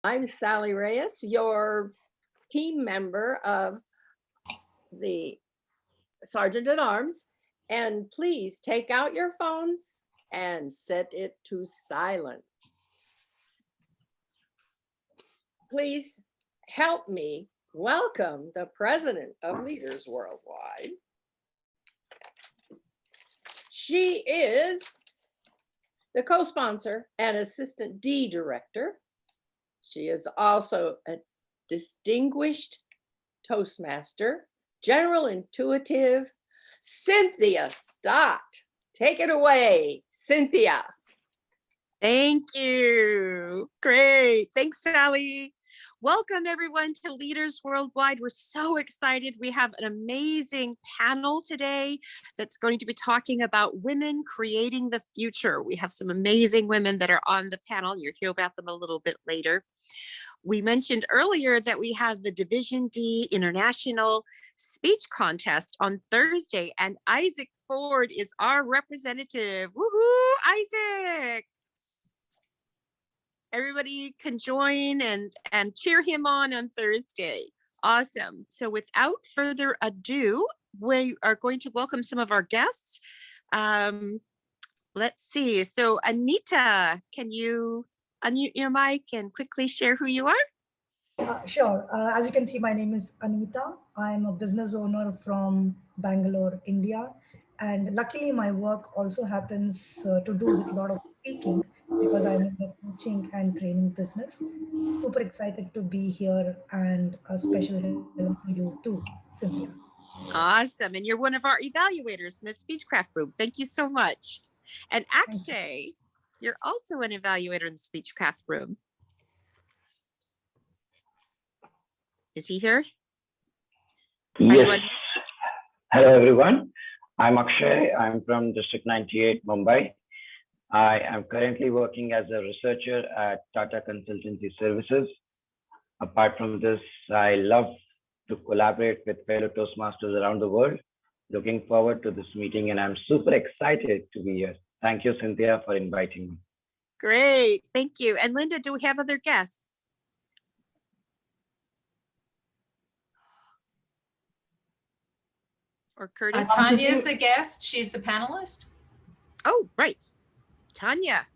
I'm Sally Reyes, your team member of the Sergeant at Arms. And please take out your phones and set it to silent. Please help me welcome the president of Leaders Worldwide. She is the co-sponsor and assistant D director. She is also a distinguished Toastmaster, general intuitive, Cynthia Stott. Take it away, Cynthia. Thank you. Great. Thanks, Sally. Welcome everyone to Leaders Worldwide. We're so excited. We have an amazing panel today that's going to be talking about women creating the future. We have some amazing women that are on the panel. You'll hear about them a little bit later. We mentioned earlier that we have the Division D International Speech Contest on Thursday, and Isaac Ford is our representative. Woohoo, Isaac! Everybody can join and cheer him on Thursday. Awesome. So without further ado, we are going to welcome some of our guests. Let's see. So Anita, can you unmute your mic and quickly share who you are? Sure. As you can see, my name is Anita. I'm a business owner from Bangalore, India. And luckily, my work also happens to do with a lot of speaking because I'm in the coaching and training business. Super excited to be here, and a special hello to you too, Cynthia. Awesome. And you're one of our evaluators in the Speechcraft group. Thank you so much. And Akshay, you're also an evaluator in the Speechcraft room. Is he here? Yes. Hello, everyone. I'm Akshay. I'm from District 98, Mumbai. I am currently working as a researcher at Tata Consultancy Services. Apart from this, I love to collaborate with fellow Toastmasters around the world. Looking forward to this meeting, and I'm super excited to be here. Thank you, Cynthia, for inviting me. Great. Thank you. And Linda, do we have other guests? Or Curtis? Tanya's a guest. She's a panelist. Oh, right. Tanya.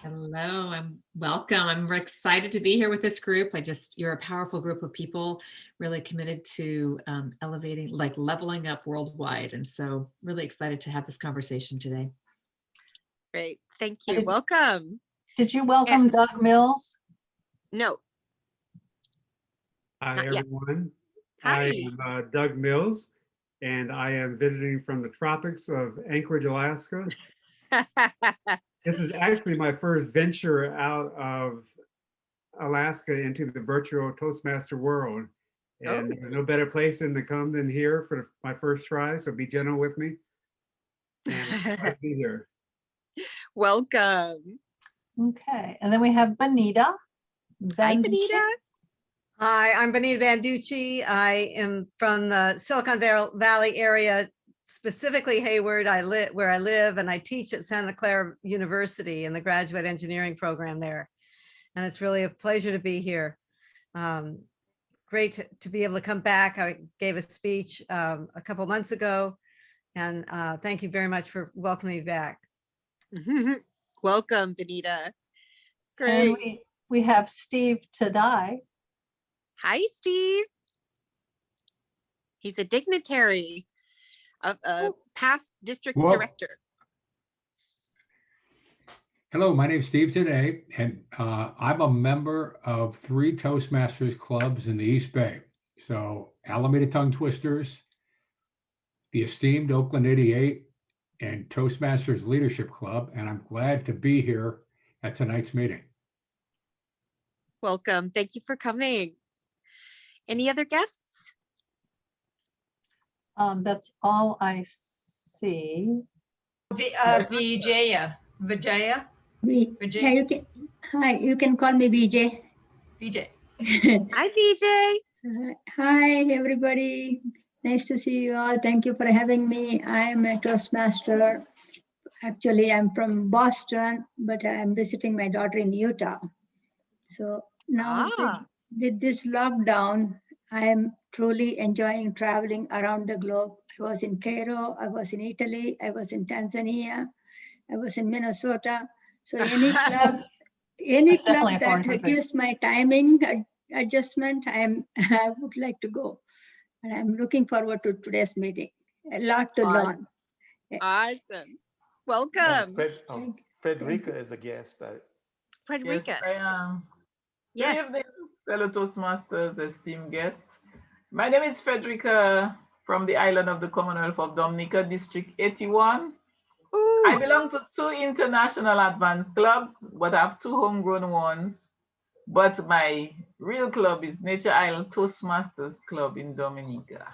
Hello, I'm welcome. I'm excited to be here with this group. You're a powerful group of people really committed to elevating, like leveling up worldwide. And so really excited to have this conversation today. Great. Thank you. Welcome. Did you welcome Doug Mills? No. Hi, Not yet. everyone. Hi. I am Doug Mills, and I am visiting from the tropics of Anchorage, Alaska. This is actually my first venture out of Alaska into the virtual Toastmaster world. And there's no better place than to come than here for my first try. So be gentle with me. And I'll be here. Welcome. Okay. And then we have Bonita. Hi, Bonita. Hi, I'm Bonita Banducci. I am from the Silicon Valley area, specifically Hayward. Where I live, and I teach at Santa Clara University in the graduate engineering program there. And it's really a pleasure to be here. Great to be able to come back. I gave a speech a couple months ago, and thank you very much for welcoming me back. Welcome, Bonita. Great. And we have Steve Tadai. Hi, Steve. He's a dignitary of a past district director. Hello, my name is Steve Today, and I'm a member of 3 Toastmasters clubs in the East Bay. So Alameda Tongue Twisters, the esteemed Oakland 88, and Toastmasters Leadership Club, and I'm glad to be here at tonight's meeting. Welcome. Thank you for coming. Any other guests? That's all I see. Vijaya. Yeah, you can. Hi, you can call me BJ. BJ. Hi, BJ. Hi, everybody. Nice to see you all. Thank you for having me. I am a Toastmaster. Actually, I'm from Boston, but I'm visiting my daughter in Utah. So Now, with this lockdown, I am truly enjoying traveling around the globe. I was in Cairo, I was in Italy, I was in Tanzania, I was in Minnesota. So any club definitely a that foreign country. gives my timing adjustment, I would like to go. And I'm looking forward to today's meeting. A lot to learn. Awesome. Welcome. Frederica is a guest. Frederica. Yes, I am. Yes. Good evening, fellow Toastmasters, esteemed guests. My name is Frederica from the island of the Commonwealth of Dominica, District 81. Ooh. I belong to 2 international advanced clubs, but I have 2 homegrown ones. But my real club is Nature Isle Toastmasters Club in Dominica.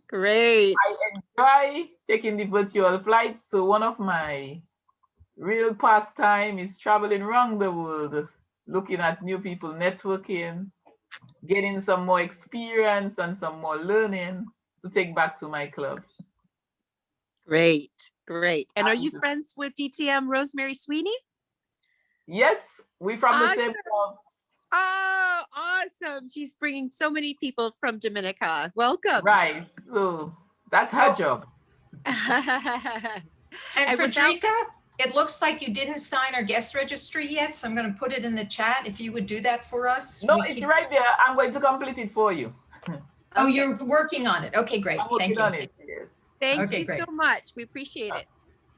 Great. I enjoy taking the virtual flights. So one of my real pastime is traveling around the world, looking at new people, networking, getting some more experience and some more learning to take back to my clubs. Great, great. And are you friends with DTM Rosemary Sweeney? Yes, we're from the same club. Oh, awesome. She's bringing so many people from Dominica. Welcome. Right, so that's her job. And Frederica, it looks like you didn't sign our guest registry yet, so I'm going to put it in the chat if you would do that for us. No, it's right there. I'm going to complete it for you. Oh, you're working on it. Okay, great. I'm working on it, yes. Thank you so much. We appreciate it.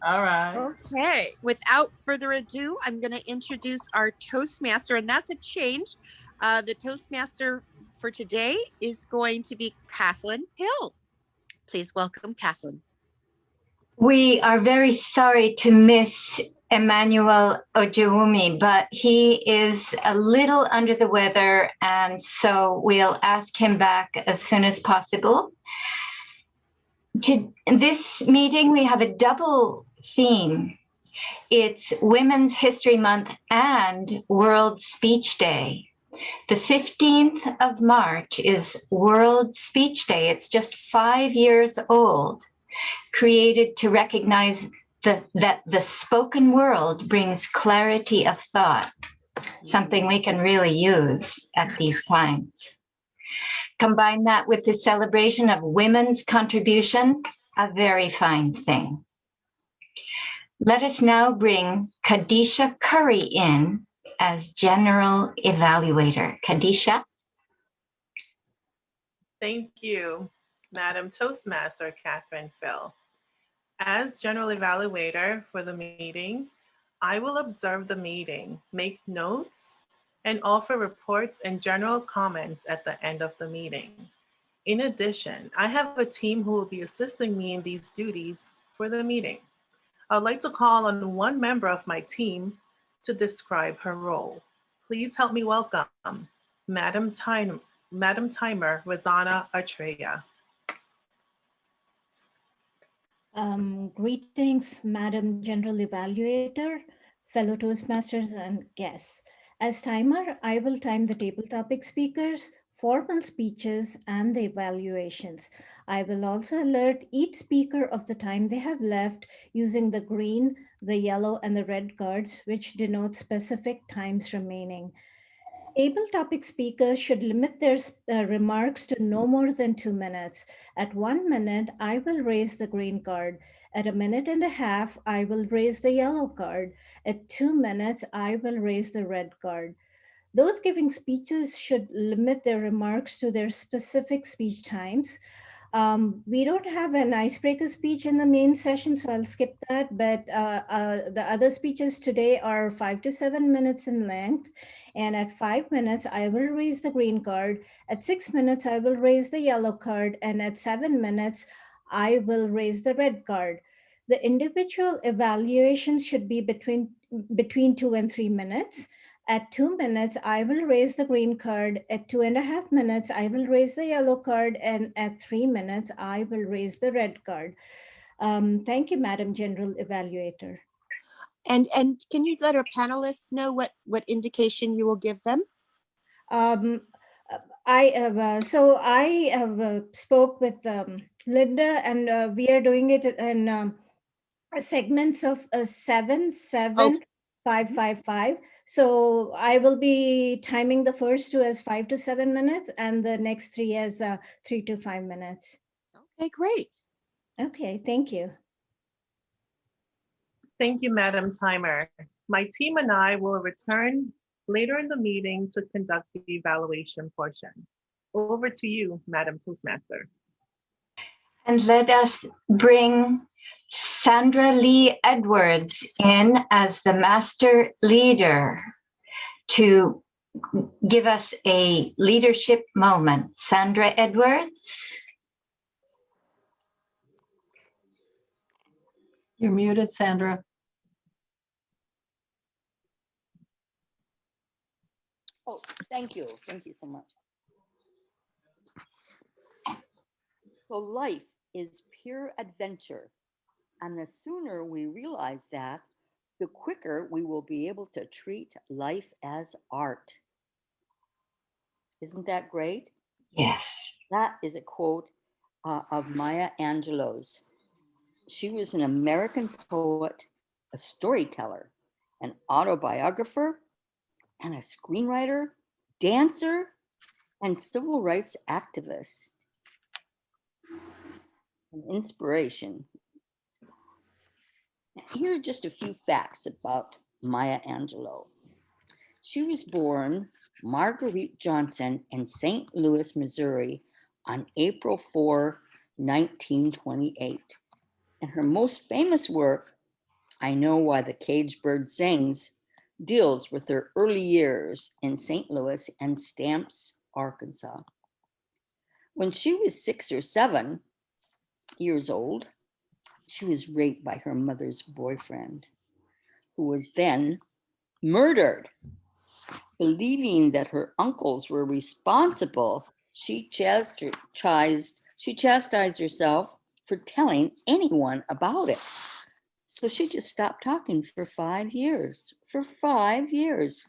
All right. Okay. Without further ado, I'm going to introduce our Toastmaster, and that's a change. The Toastmaster for today is going to be Kathleen Hill. Please welcome Kathleen. We are very sorry to miss Emmanuel Ojewumi, but he is a little under the weather, and so we'll ask him back as soon as possible. To this meeting, we have a double theme. It's Women's History Month and World Speech Day. The 15th of March is World Speech Day. It's just 5 years old, created to recognize that the spoken word brings clarity of thought, something we can really use at these times. Combine that with the celebration of women's contribution, a very fine thing. Let us now bring Kadisha Curry in as General Evaluator. Kadisha. Thank you, Madam Toastmaster Catherine Phil. As General Evaluator for the meeting, I will observe the meeting, make notes, and offer reports and general comments at the end of the meeting. In addition, I have a team who will be assisting me in these duties for the meeting. I'd like to call on one member of my team to describe her role. Please help me welcome Madam Timer Rosanna Artreya. Greetings, Madam General Evaluator, fellow Toastmasters and guests. As timer, I will time the table topic speakers, formal speeches, and the evaluations. I will also alert each speaker of the time they have left using the green, the yellow, and the red cards, which denote specific times remaining. Table topic speakers should limit their remarks to no more than 2 minutes. At 1 minute, I will raise the green card. At 1.5 minutes, I will raise the yellow card. At 2 minutes, I will raise the red card. Those giving speeches should limit their remarks to their specific speech times. We don't have an icebreaker speech in the main session, so I'll skip that. But the other speeches today are 5 to 7 minutes in length. And at 5 minutes, I will raise the green card. At 6 minutes, I will raise the yellow card. And at 7 minutes, I will raise the red card. The individual evaluations should be between 2 and 3 minutes. At 2 minutes, I will raise the green card. At 2.5 minutes, I will raise the yellow card. And at 3 minutes, I will raise the red card. Thank you, Madam General Evaluator. And can you let our panelists know what indication you will give them? I have spoke with Linda, and we are doing it in segments of 7, 7, 5, 5, 5. So I will be timing the first two as 5 to 7 minutes and the next three as 3 to 5 minutes. Okay, great. Okay, thank you. Thank you, Madam Timer. My team and I will return later in the meeting to conduct the evaluation portion. Over to you, Madam Toastmaster. And let us bring Sandra Lee Edwards in as the master leader to give us a leadership moment. Sandra Edwards. You're muted, Sandra. Oh, thank you. Thank you so much. So life is pure adventure. And the sooner we realize that, the quicker we will be able to treat life as art. Isn't that great? Yes. That is a quote of Maya Angelou's. She was an American poet, a storyteller, an autobiographer, and a screenwriter, dancer, and civil rights activist. An inspiration. Here are just a few facts about Maya Angelou. She was born Marguerite Johnson in St. Louis, Missouri on April 4, 1928. And her most famous work, I Know Why the Caged Bird Sings, deals with her early years in St. Louis and Stamps, Arkansas. When she was 6 or 7 years old, she was raped by her mother's boyfriend, who was then murdered. Believing that her uncles were responsible, she chastised herself for telling anyone about it. So she just stopped talking for 5 years. For 5 years.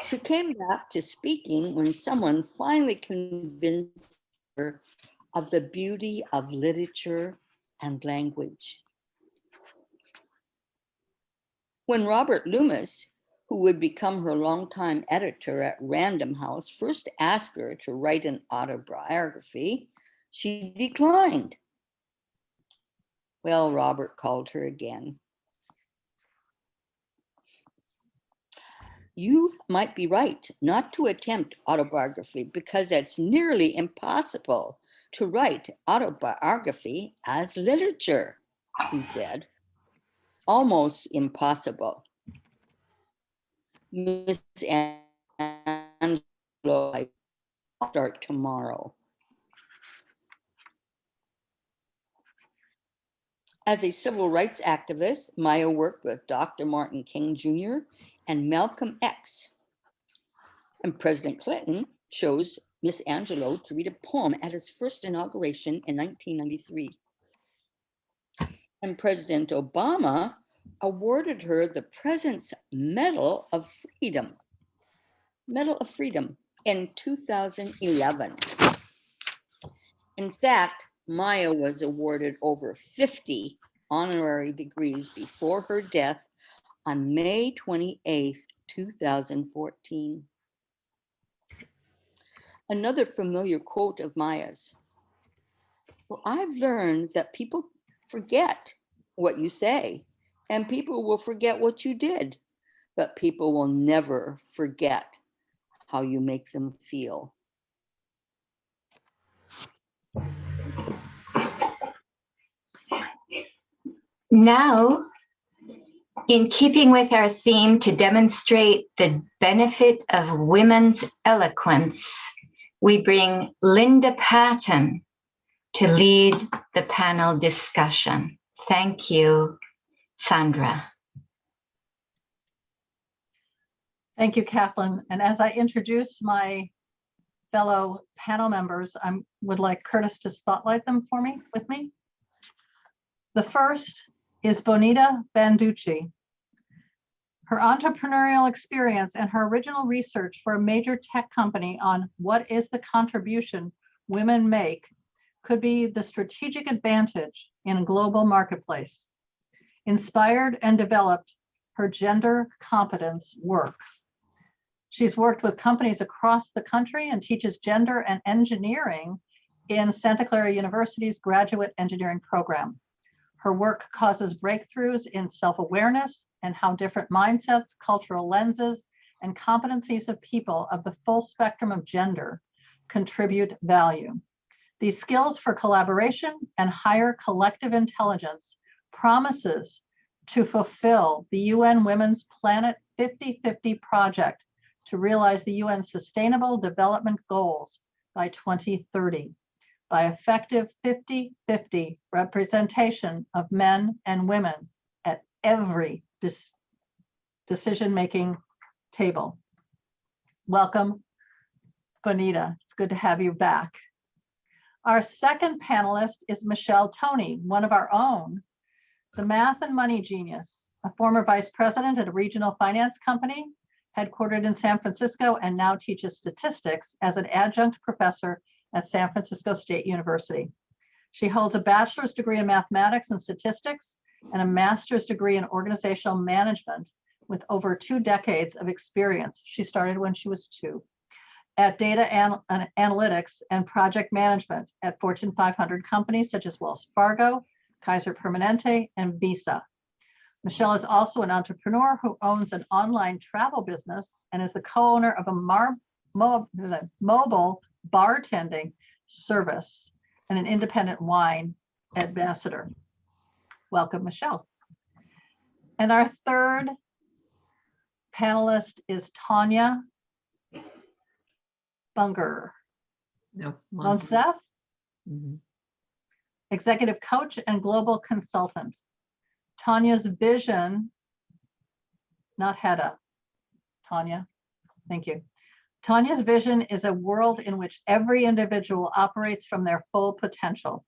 She came back to speaking when someone finally convinced her of the beauty of literature and language. When Robert Loomis, who would become her longtime editor at Random House, first asked her to write an autobiography, she declined. Well, Robert called her again. You might be right not to attempt autobiography because it's nearly impossible to write autobiography as literature, he said. Almost impossible. Miss Angelou, I'll start tomorrow. As a civil rights activist, Maya worked with Dr. Martin King Jr. and Malcolm X. And President Clinton chose Miss Angelou to read a poem at his first inauguration in 1993. And President Obama awarded her the President's Medal of Freedom in 2011. In fact, Maya was awarded over 50 honorary degrees before her death on May 28, 2014. Another familiar quote of Maya's. Well, I've learned that people forget what you say, and people will forget what you did, but people will never forget how you make them feel. Now, in keeping with our theme to demonstrate the benefit of women's eloquence, we bring Linda Patton to lead the panel discussion. Thank you, Sandra. Thank you, Kaplan. And as I introduce my fellow panel members, I would like Curtis to spotlight them with me. The first is Bonita Banducci. Her entrepreneurial experience and her original research for a major tech company on what is the contribution women make could be the strategic advantage in a global marketplace. Inspired and developed her gender competence work. She's worked with companies across the country and teaches gender and engineering in Santa Clara University's graduate engineering program. Her work causes breakthroughs in self-awareness and how different mindsets, cultural lenses, and competencies of people of the full spectrum of gender contribute value. These skills for collaboration and higher collective intelligence promises to fulfill the UN Women's Planet 50/50 project to realize the UN Sustainable Development Goals by 2030 by effective 50/50 representation of men and women at every decision-making table. Welcome, Bonita. It's good to have you back. Our second panelist is Michelle Toney, one of our own, the math and money genius, a former vice president at a regional finance company headquartered in San Francisco and now teaches statistics as an adjunct professor at San Francisco State University. She holds a bachelor's degree in mathematics and statistics and a master's degree in organizational management with over 2 decades of experience. She started when she was 2 at data analytics and project management at Fortune 500 companies such as Wells Fargo, Kaiser Permanente, and Visa. Michelle is also an entrepreneur who owns an online travel business and is the co-owner of a mobile bartending service and an independent wine ambassador. Welcome, Michelle. And our third panelist is Tanya Bunger. No, Monsef, executive coach and global consultant. Tanya's vision, not Hedda, Tanya, thank you. Tanya's vision is a world in which every individual operates from their full potential.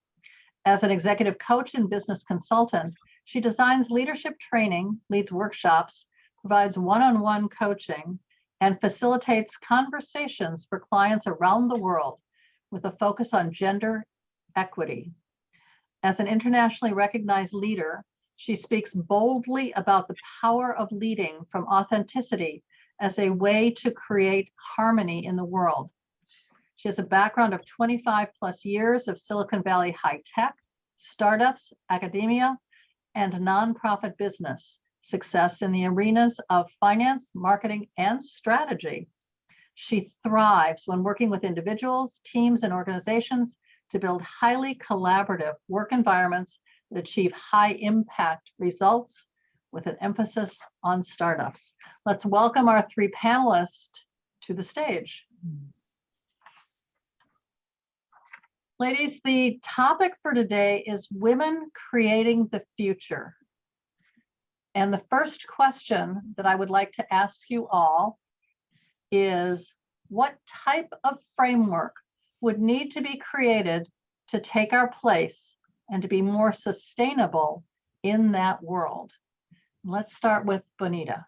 As an executive coach and business consultant, she designs leadership training, leads workshops, provides one-on-one coaching, and facilitates conversations for clients around the world with a focus on gender equity. As an internationally recognized leader, she speaks boldly about the power of leading from authenticity as a way to create harmony in the world. She has a background of 25 plus years of Silicon Valley high tech, startups, academia, and nonprofit business success in the arenas of finance, marketing, and strategy. She thrives when working with individuals, teams, and organizations to build highly collaborative work environments that achieve high impact results with an emphasis on startups. Let's welcome our 3 panelists to the stage. Ladies, the topic for today is women creating the future. And the first question that I would like to ask you all is, what type of framework would need to be created to take our place and to be more sustainable in that world? Let's start with Bonita.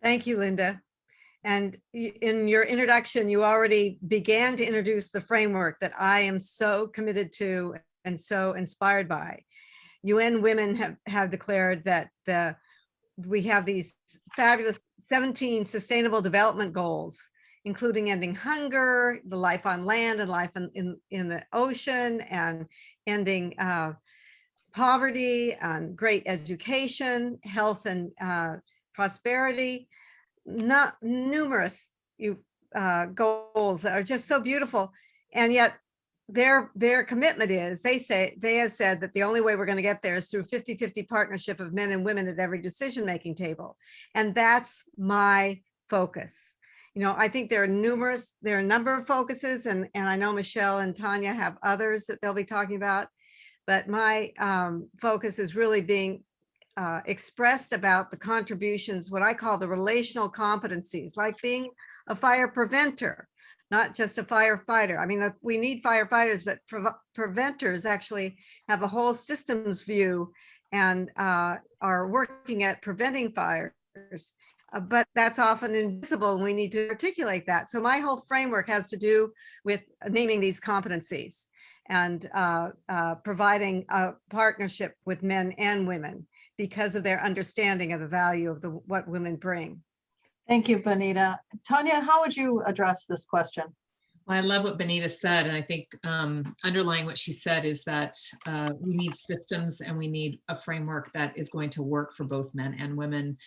Thank you, Linda. And in your introduction, you already began to introduce the framework that I am so committed to and so inspired by. UN Women have declared that we have these fabulous 17 sustainable development goals, including ending hunger, the life on land and life in the ocean, and ending poverty, and great education, health, and prosperity. Not numerous goals that are just so beautiful, and yet their commitment is, they have said that the only way we're going to get there is through 50/50 partnership of men and women at every decision-making table. And that's my focus. You know, I think there are a number of focuses, and I know Michelle and Tanya have others that they'll be talking about, but my focus is really being expressed about the contributions, what I call the relational competencies, like being a fire preventer, not just a firefighter. I mean, we need firefighters, but preventers actually have a whole systems view and are working at preventing fires. But that's often invisible, and we need to articulate that. So my whole framework has to do with naming these competencies and providing a partnership with men and women because of their understanding of the value of what women bring. Thank you, Bonita. Tanya, how would you address this question? Well, I love what Bonita said, and I think underlying what she said is that we need systems and we need a framework that is going to work for both men and women.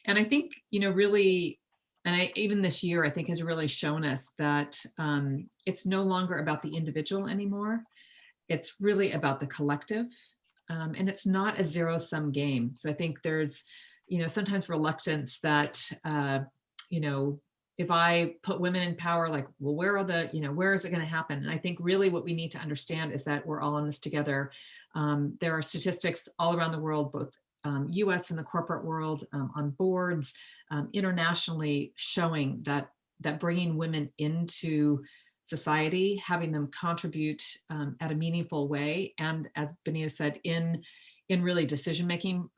And I think, really, and even this year, I think has really shown us that it's no longer about the individual anymore. It's really about the collective, and it's not a zero-sum game. So I think there's, sometimes reluctance that, if I put women in power, like, well, where is it going to happen? And I think really what we need to understand is that we're all in this together. There are statistics all around the world, both US and the corporate world, on boards, internationally, showing that bringing women into society, having them contribute at a meaningful way, and as Bonita said, in really decision-making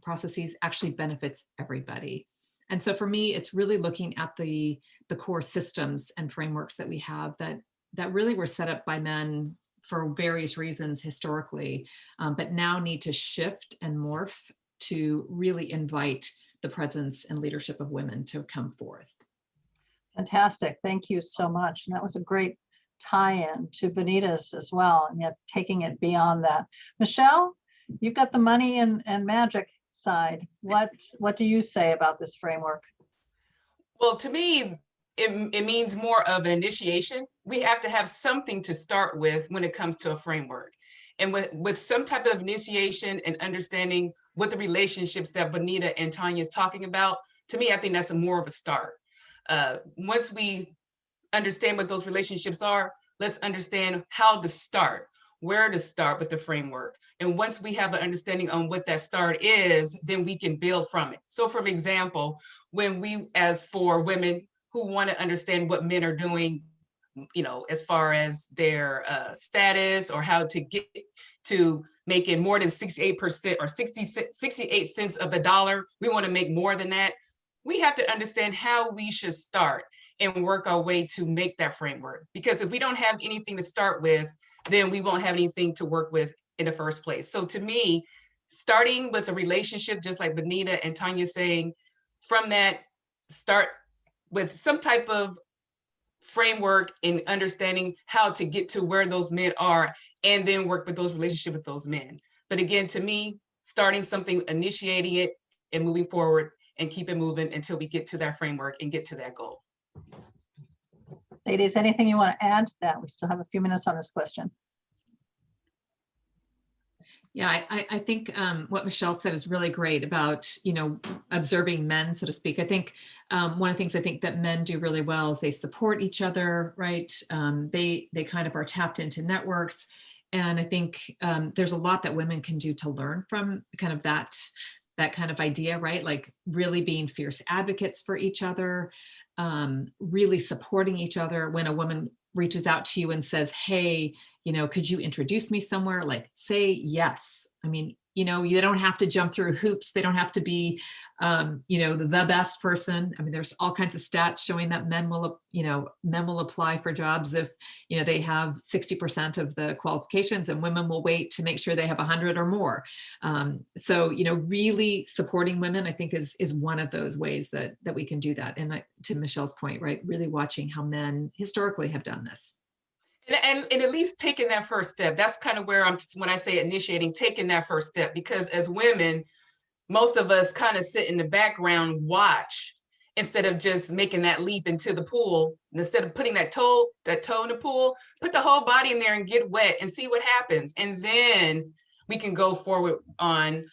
processes, actually benefits everybody. And so for me, it's really looking at the core systems and frameworks that we have that really were set up by men for various reasons historically, but now need to shift and morph to really invite the presence and leadership of women to come forth. Fantastic. Thank you so much. And that was a great tie-in to Bonita's as well, and yet taking it beyond that. Michelle, you've got the money and magic side. What do you say about this framework? Well, to me, it means more of an initiation. We have to have something to start with when it comes to a framework. And with some type of initiation and understanding what the relationships that Bonita and Tanya is talking about, to me, I think that's more of a start. Once we understand what those relationships are, let's understand how to start, where to start with the framework. And once we have an understanding on what that start is, then we can build from it. So for example, when as for women who want to understand what men are doing, as far as their status or how to get to making more than 68% or 68 cents of the dollar, we want to make more than that. We have to understand how we should start and work our way to make that framework. Because if we don't have anything to start with, then we won't have anything to work with in the first place. So to me, starting with a relationship, just like Bonita and Tanya saying, from that, start with some type of framework and understanding how to get to where those men are, and then work with those relationships with those men. But again, to me, starting something, initiating it, and moving forward, and keep it moving until we get to that framework and get to that goal. Ladies, anything you want to add to that? We still have a few minutes on this question. Yeah, I think what Michelle said is really great about, observing men, so to speak. I think one of the things I think that men do really well is they support each other, right? They kind of are tapped into networks. And I think there's a lot that women can do to learn from kind of that kind of idea, right? Like really being fierce advocates for each other, really supporting each other. When a woman reaches out to you and says, hey, could you introduce me somewhere? Like, say yes. I mean, you don't have to jump through hoops. They don't have to be, the best person. I mean, there's all kinds of stats showing that men will apply for jobs if, they have 60% of the qualifications, and women will wait to make sure they have 100 or more. So, really supporting women, I think is one of those ways that we can do that. And to Michelle's point, right, really watching how men historically have done this. And at least taking that first step. That's kind of where when I say initiating, taking that first step, because as women, most of us kind of sit in the background, watch, instead of just making that leap into the pool. Instead of putting that toe in the pool, put the whole body in there and get wet and see what happens. And then we can go forward on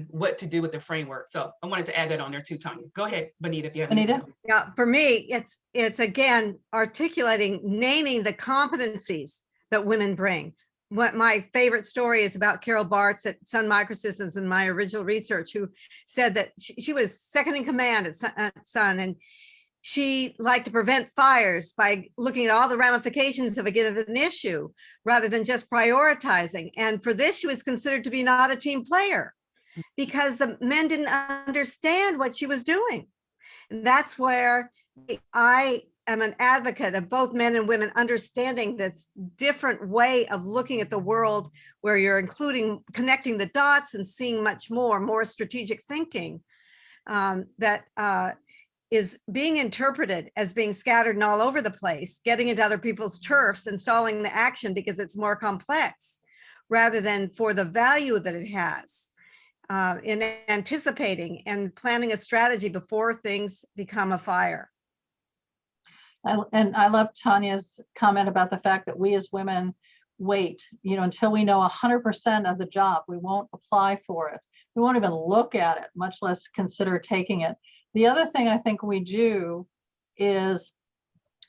what to do with the framework. So I wanted to add that on there too, Tanya. Go ahead, Bonita, if you have anything. Yeah, for me, it's again, articulating, naming the competencies that women bring. What my favorite story is about Carol Bartz at Sun Microsystems in my original research, who said that she was second in command at Sun, and she liked to prevent fires by looking at all the ramifications of a given issue rather than just prioritizing. And for this, she was considered to be not a team player because the men didn't understand what she was doing. And that's where I am an advocate of both men and women understanding this different way of looking at the world, where you're connecting the dots and seeing much more strategic thinking that is being interpreted as being scattered and all over the place, getting into other people's turfs, installing the action because it's more complex, rather than for the value that it has in anticipating and planning a strategy before things become a fire. And I love Tanya's comment about the fact that we as women wait, until we know 100% of the job. We won't apply for it. We won't even look at it, much less consider taking it. The other thing I think we do is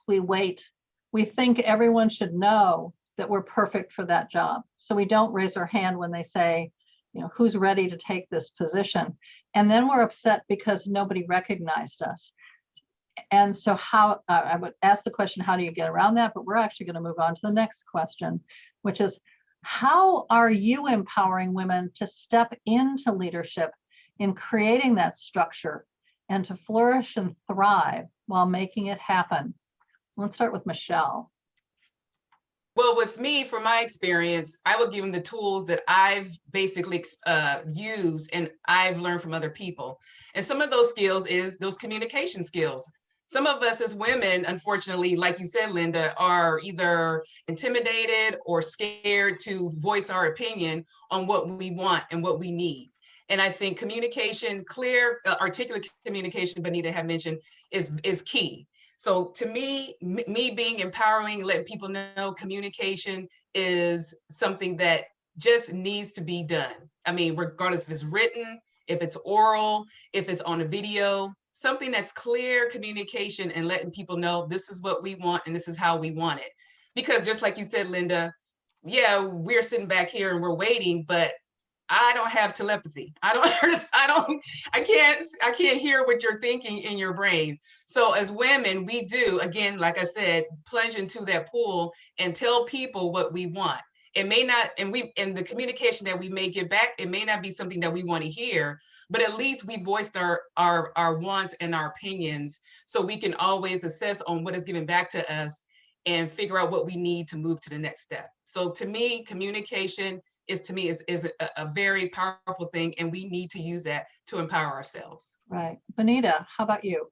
we wait. We think everyone should know that we're perfect for that job. So we don't raise our hand when they say, who's ready to take this position? And then we're upset because nobody recognized us. And so I would ask the question, how do you get around that? But we're actually going to move on to the next question, which is, how are you empowering women to step into leadership in creating that structure and to flourish and thrive while making it happen? Let's start with Michelle. Well, with me, from my experience, I would give them the tools that I've basically used and I've learned from other people. And some of those skills is those communication skills. Some of us as women, unfortunately, like you said, Linda, are either intimidated or scared to voice our opinion on what we want and what we need. And I think communication, clear, articulate communication, Bonita had mentioned, is key. So to me being empowering, letting people know communication is something that just needs to be done. I mean, regardless if it's written, if it's oral, if it's on a video, something that's clear communication and letting people know this is what we want and this is how we want it. Because just like you said, Linda, yeah, we're sitting back here and we're waiting, but I don't have telepathy. I can't hear what you're thinking in your brain. So as women, we do, again, like I said, plunge into that pool and tell people what we want. It may not, and the communication that we may get back, it may not be something that we want to hear, but at least we voiced our wants and our opinions, so we can always assess on what is given back to us and figure out what we need to move to the next step. So to me, communication is a very powerful thing, and we need to use that to empower ourselves. Right. Bonita, how about you?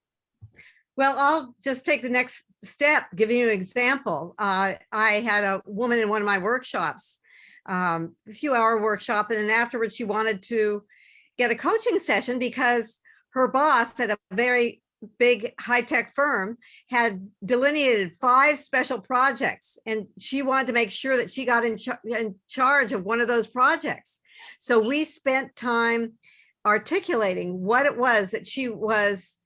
Well, I'll just take the next step, giving you an example. I had a woman in one of my workshops, a few-hour workshop, and then afterwards she wanted to get a coaching session because her boss at a very big high-tech firm had delineated 5 special projects, and she wanted to make sure that she got in charge of one of those projects. So we spent time articulating what it was that she was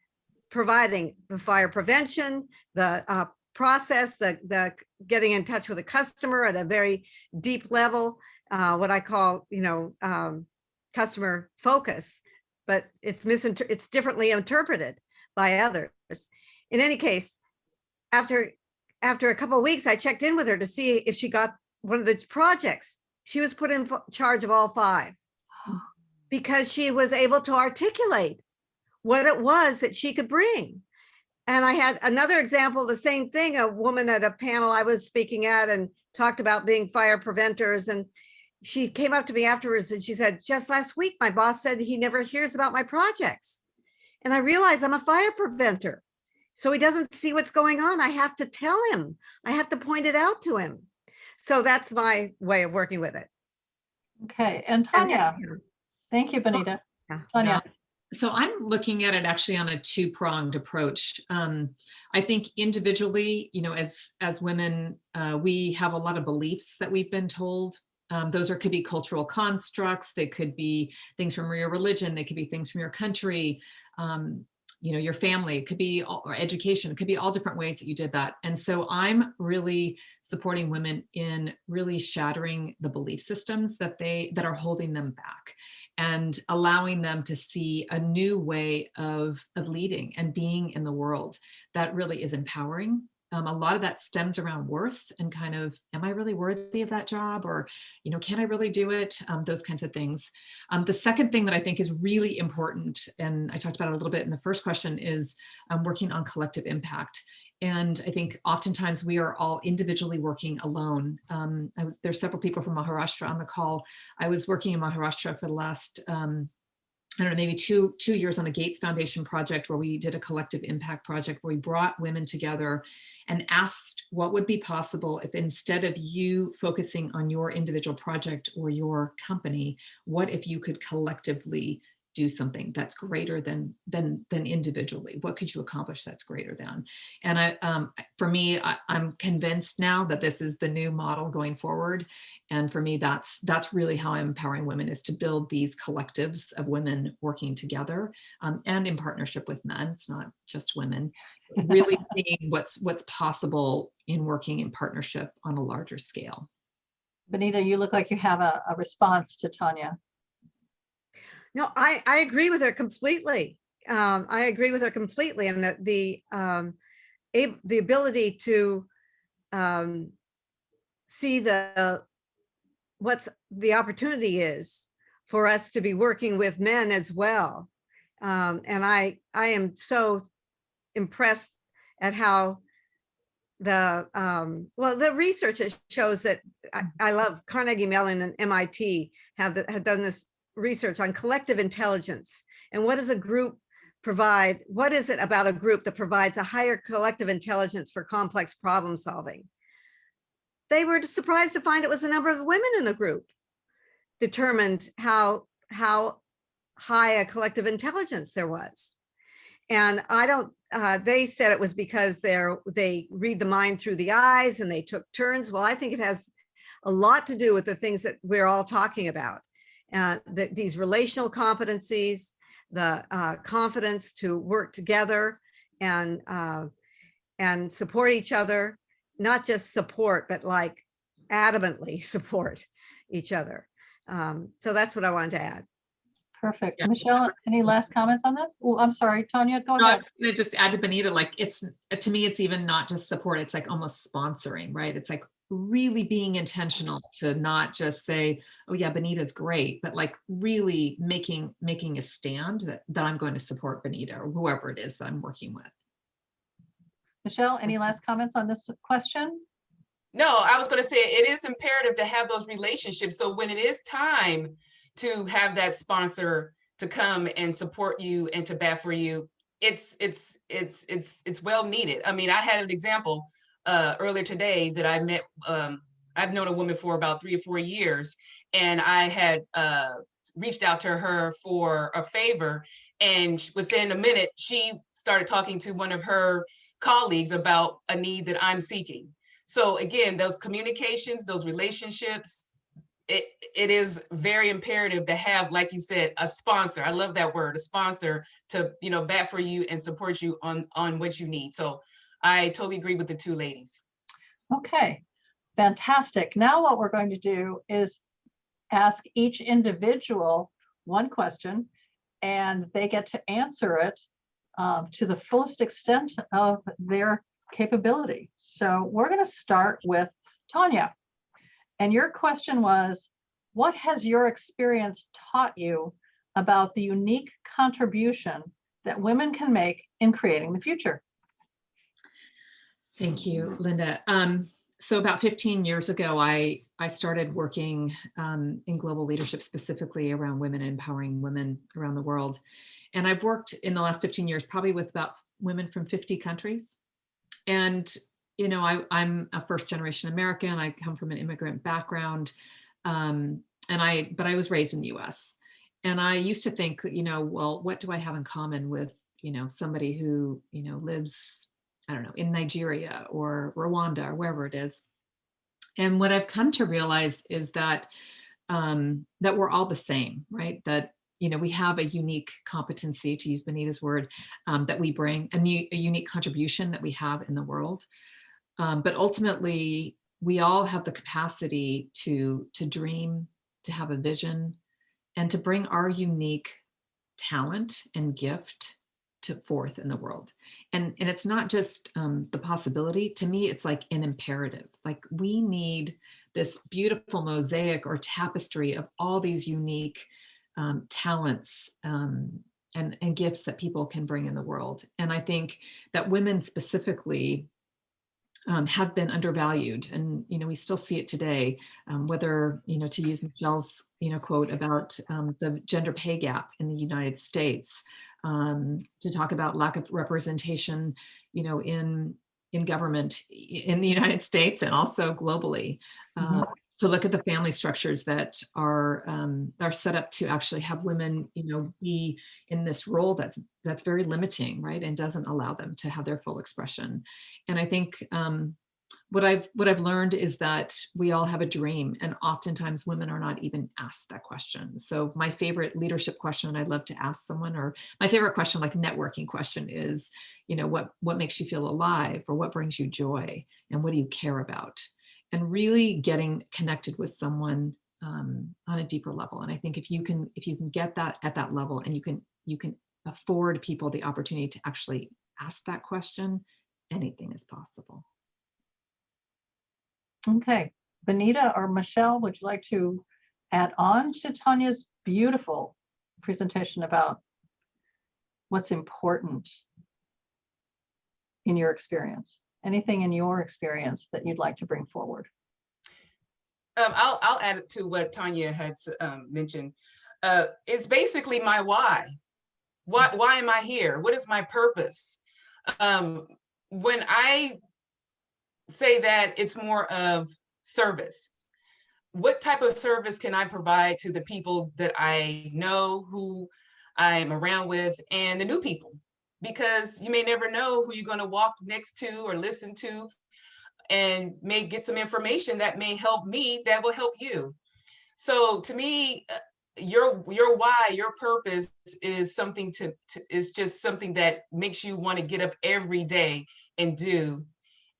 providing: the fire prevention, the process, the getting in touch with a customer at a very deep level, what I call, customer focus, but it's differently interpreted by others. In any case, after a couple of weeks, I checked in with her to see if she got one of the projects. She was put in charge of all 5 because she was able to articulate what it was that she could bring. And I had another example of the same thing, a woman at a panel I was speaking at and talked about being fire preventers. And she came up to me afterwards and she said, just last week, my boss said he never hears about my projects. And I realized I'm a fire preventer. So he doesn't see what's going on. I have to tell him. I have to point it out to him. So that's my way of working with it. Okay. And Tanya. Thank you, Bonita. Tanya. So I'm looking at it actually on a 2-pronged approach. I think individually, as women, we have a lot of beliefs that we've been told. Those could be cultural constructs. They could be things from your religion. They could be things from your country, your family. It could be or education. It could be all different ways that you did that. And so I'm really supporting women in really shattering the belief systems that are holding them back, and allowing them to see a new way of leading and being in the world that really is empowering. A lot of that stems around worth and kind of, am I really worthy of that job? Or, can I really do it? Those kinds of things. The second thing that I think is really important, and I talked about it a little bit in the first question, is working on collective impact. And I think oftentimes we are all individually working alone. There's several people from Maharashtra on the call. I was working in Maharashtra for the last, I don't know, maybe two years on a Gates Foundation project where we did a collective impact project where we brought women together and asked what would be possible if instead of you focusing on your individual project or your company, what if you could collectively do something that's greater than individually? What could you accomplish that's greater than? And for me, I'm convinced now that this is the new model going forward. And for me, that's really how I'm empowering women, is to build these collectives of women working together and in partnership with men. It's not just women, really seeing what's possible in working in partnership on a larger scale. Bonita, you look like you have a response to Tanya. No, I agree with her completely. I agree with her completely, and that the ability to see what's the opportunity is for us to be working with men as well. And I am so impressed at how the research shows that I love Carnegie Mellon and MIT have done this research on collective intelligence. And what does a group provide? What is it about a group that provides a higher collective intelligence for complex problem solving? They were surprised to find it was the number of women in the group determined how high a collective intelligence there was. And they said it was because they read the mind through the eyes and they took turns. Well, I think it has a lot to do with the things that we're all talking about. These relational competencies, the confidence to work together and support each other, not just support, but like adamantly support each other. So that's what I wanted to add. Perfect. Michelle, any last comments on this? Oh, I'm sorry, Tanya, go ahead. I was going to just add to Bonita, like to me, it's even not just support, it's like almost sponsoring, right? It's like really being intentional to not just say, oh yeah, Bonita's great, but like really making a stand that I'm going to support Bonita or whoever it is that I'm working with. Michelle, any last comments on this question? No, I was going to say it is imperative to have those relationships. So when it is time to have that sponsor to come and support you and to bat for you, it's well needed. I mean, I had an example earlier today that I met. I've known a woman for about 3 or 4 years, and I had reached out to her for a favor, and within a minute, she started talking to one of her colleagues about a need that I'm seeking. So again, those communications, those relationships, it is very imperative to have, like you said, a sponsor. I love that word, a sponsor to, bat for you and support you on what you need. So I totally agree with the two ladies. Okay, fantastic. Now what we're going to do is ask each individual one question, and they get to answer it to the fullest extent of their capability. So we're going to start with Tanya. And your question was, what has your experience taught you about the unique contribution that women can make in creating the future? Thank you, Linda. So about 15 years ago, I started working in global leadership, specifically around women and empowering women around the world. And I've worked in the last 15 years, probably with about women from 50 countries. And I'm a first generation American. I come from an immigrant background, but I was raised in the U.S. And I used to think, well, what do I have in common with, somebody who, lives, I don't know, in Nigeria or Rwanda or wherever it is. And what I've come to realize is that that we're all the same, right? That we have a unique competency, to use Bonita's word, that we bring, a unique contribution that we have in the world. But ultimately, we all have the capacity to dream, to have a vision, and to bring our unique talent and gift forth in the world. And it's not just the possibility. To me, it's like an imperative. Like we need this beautiful mosaic or tapestry of all these unique talents and and gifts that people can bring in the world. And I think that women specifically have been undervalued, and we still see it today. Whether to use Michelle's quote about the gender pay gap in the United States, to talk about lack of representation, in government in the United States and also globally. To look at the family structures that are set up to actually have women, be in this role that's very limiting, right, and doesn't allow them to have their full expression. And I think what I've learned is that we all have a dream, and oftentimes women are not even asked that question. So my favorite leadership question I'd love to ask someone, or my favorite question, like networking question, is, what makes you feel alive, or what brings you joy, and what do you care about? And really getting connected with someone on a deeper level. And I think if you can get that at that level, and you can afford people the opportunity to actually ask that question, anything is possible. Okay, Bonita or Michelle, would you like to add on to Tanya's beautiful presentation about what's important in your experience? Anything in your experience that you'd like to bring forward? I'll add it to what Tanya had mentioned. It's basically my why. Why am I here? What is my purpose? When I say that, it's more of service. What type of service can I provide to the people that I know, who I'm around with, and the new people? Because you may never know who you're going to walk next to or listen to, and may get some information that may help me, that will help you. So to me, your why, your purpose is something is just something that makes you want to get up every day and do,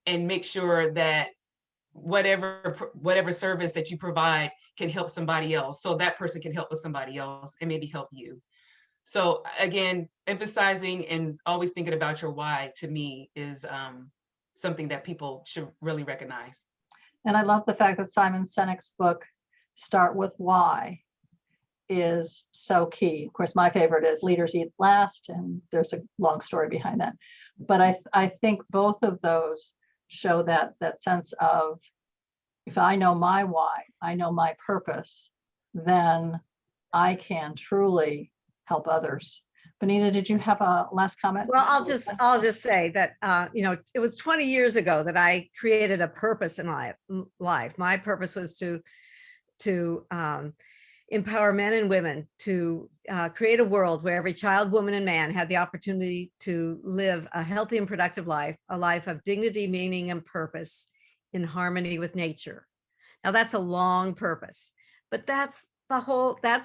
and make sure that whatever service that you provide can help somebody else, so that person can help with somebody else and maybe help you. So again, emphasizing and always thinking about your why, to me, is something that people should really recognize. And I love the fact that Simon Sinek's book, Start With Why, is so key. Of course, my favorite is Leaders Eat Last, and there's a long story behind that. But I think both of those show that sense of, if I know my why, I know my purpose, then I can truly help others. Bonita, did you have a last comment? Well, I'll just say that it was 20 years ago that I created a purpose in life. My purpose was to empower men and women to create a world where every child, woman, and man had the opportunity to live a healthy and productive life, a life of dignity, meaning, and purpose in harmony with nature. Now, that's a long purpose, but that's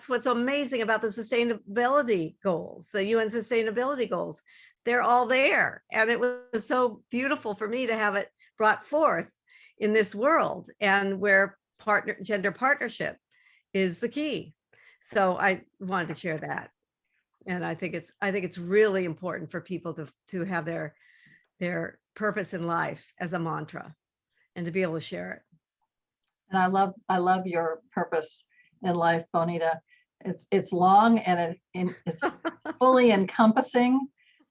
what's amazing about the sustainability goals, the UN sustainability goals. They're all there. And it was so beautiful for me to have it brought forth in this world, and where gender partnership is the key. So I wanted to share that. And I think it's really important for people to have their purpose in life as a mantra, and to be able to share it. And I love your purpose in life, Bonita. It's long, and it's fully encompassing.